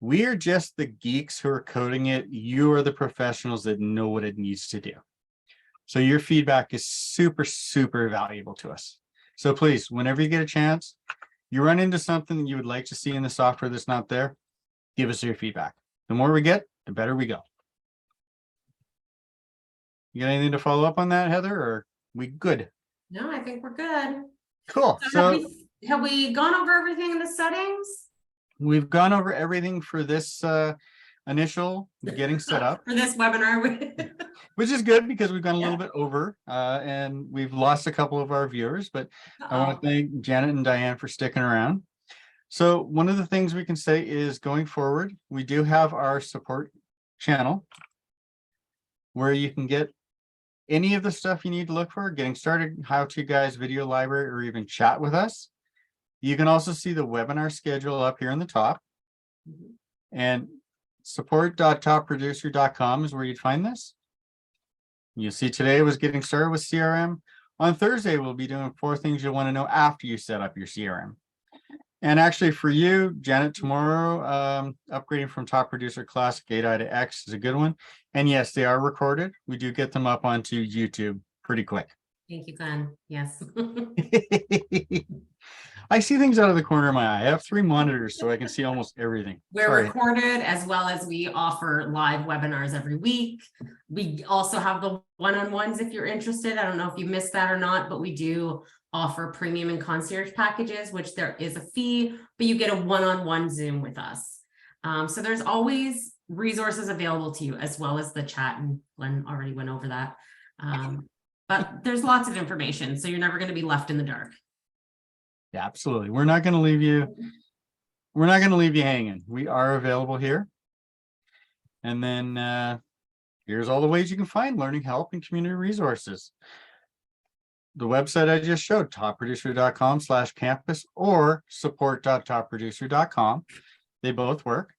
we are just the geeks who are coding it. You are the professionals that know what it needs to do. So your feedback is super, super valuable to us. So please, whenever you get a chance, you run into something that you would like to see in the software that's not there, give us your feedback. The more we get, the better we go. You got anything to follow up on that, Heather, or we good? No, I think we're good. Cool. So have we gone over everything in the settings? We've gone over everything for this initial getting set up. For this webinar. Which is good because we've gone a little bit over and we've lost a couple of our viewers, but I want to thank Janet and Diane for sticking around. So one of the things we can say is going forward, we do have our support channel where you can get any of the stuff you need to look for, getting started, how-to guides, video library, or even chat with us. You can also see the webinar schedule up here in the top. And support.topproducer.com is where you'd find this. You'll see today was getting started with CRM. On Thursday, we'll be doing 4 things you'll want to know after you set up your CRM. And actually for you, Janet, tomorrow, upgrading from Top Producer Classic 8i to X is a good one. And yes, they are recorded. We do get them up onto YouTube pretty quick. Thank you, Glenn. Yes. I see things out of the corner of my eye. I have 3 monitors, so I can see almost everything. We're recorded, as well as we offer live webinars every week. We also have the one-on-ones if you're interested. I don't know if you missed that or not, but we do offer premium and concierge packages, which there is a fee, but you get a one-on-one Zoom with us. So there's always resources available to you, as well as the chat, and Glenn already went over that. But there's lots of information, so you're never going to be left in the dark. Yeah, absolutely. We're not going to leave you. We're not going to leave you hanging. We are available here. And then here's all the ways you can find learning help and community resources. The website I just showed, topproducer.com/campus or support.topproducer.com. They both work.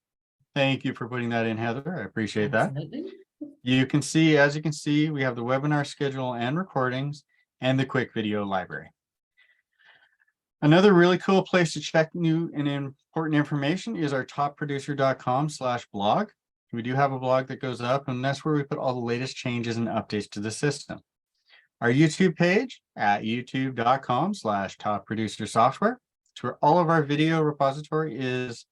Thank you for putting that in, Heather. I appreciate that. You can see, as you can see, we have the webinar schedule and recordings and the quick video library. Another really cool place to check new and important information is our topproducer.com/blog. We do have a blog that goes up, and that's where we put all the latest changes and updates to the system. our YouTube page at youtube.com/topproducersoftware. It's where all of our video repository is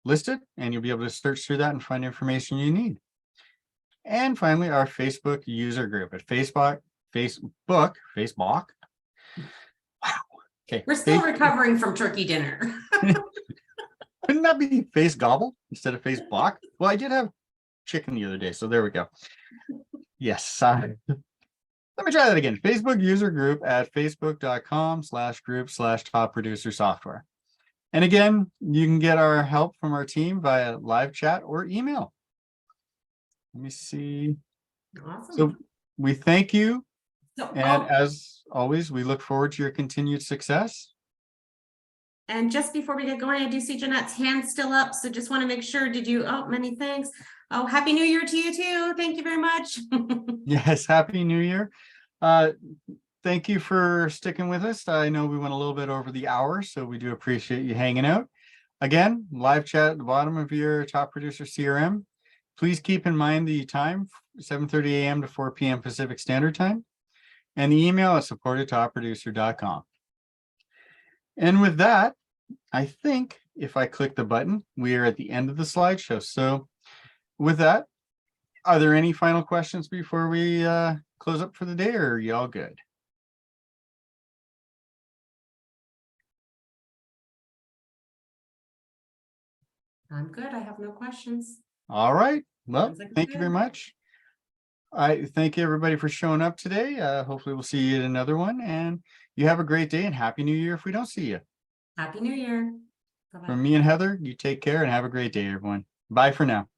listed, and you'll be able to search through that and find information you need. And finally, our Facebook user group at Facebook. Wow. Okay. We're still recovering from turkey dinner. Couldn't that be face gobble instead of face block? Well, I did have chicken the other day, so there we go. Yes. Let me try that again. Facebook user group at facebook.com/group/topproducersoftware. And again, you can get our help from our team via live chat or email. Let me see. Awesome. So we thank you. So, And as always, we look forward to your continued success. and just before we get going, I do see Jeanette's hand still up. So just want to make sure, many thanks. Oh, Happy New Year to you too. Thank you very much. Yes, Happy New Year. Thank you for sticking with us. I know we went a little bit over the hour, so we do appreciate you hanging out. Again, live chat at the bottom of your Top Producer CRM. Please keep in mind the time, 7:30 a.m. to 4 p.m. Pacific Standard Time, and the email at support@topproducer.com. And with that, I think if I click the button, we are at the end of the slideshow. So with that, are there any final questions before we close up for the day, or are you all good? I'm good. I have no questions. All right. Well, Sounds like thank you very good. much. I thank you everybody for showing up today. Hopefully we'll see you at another one, and you have a great day and Happy New Year if we don't see you. Happy New Year. Bye-bye. From me and Heather, you take care and have a great day, everyone. Bye for now.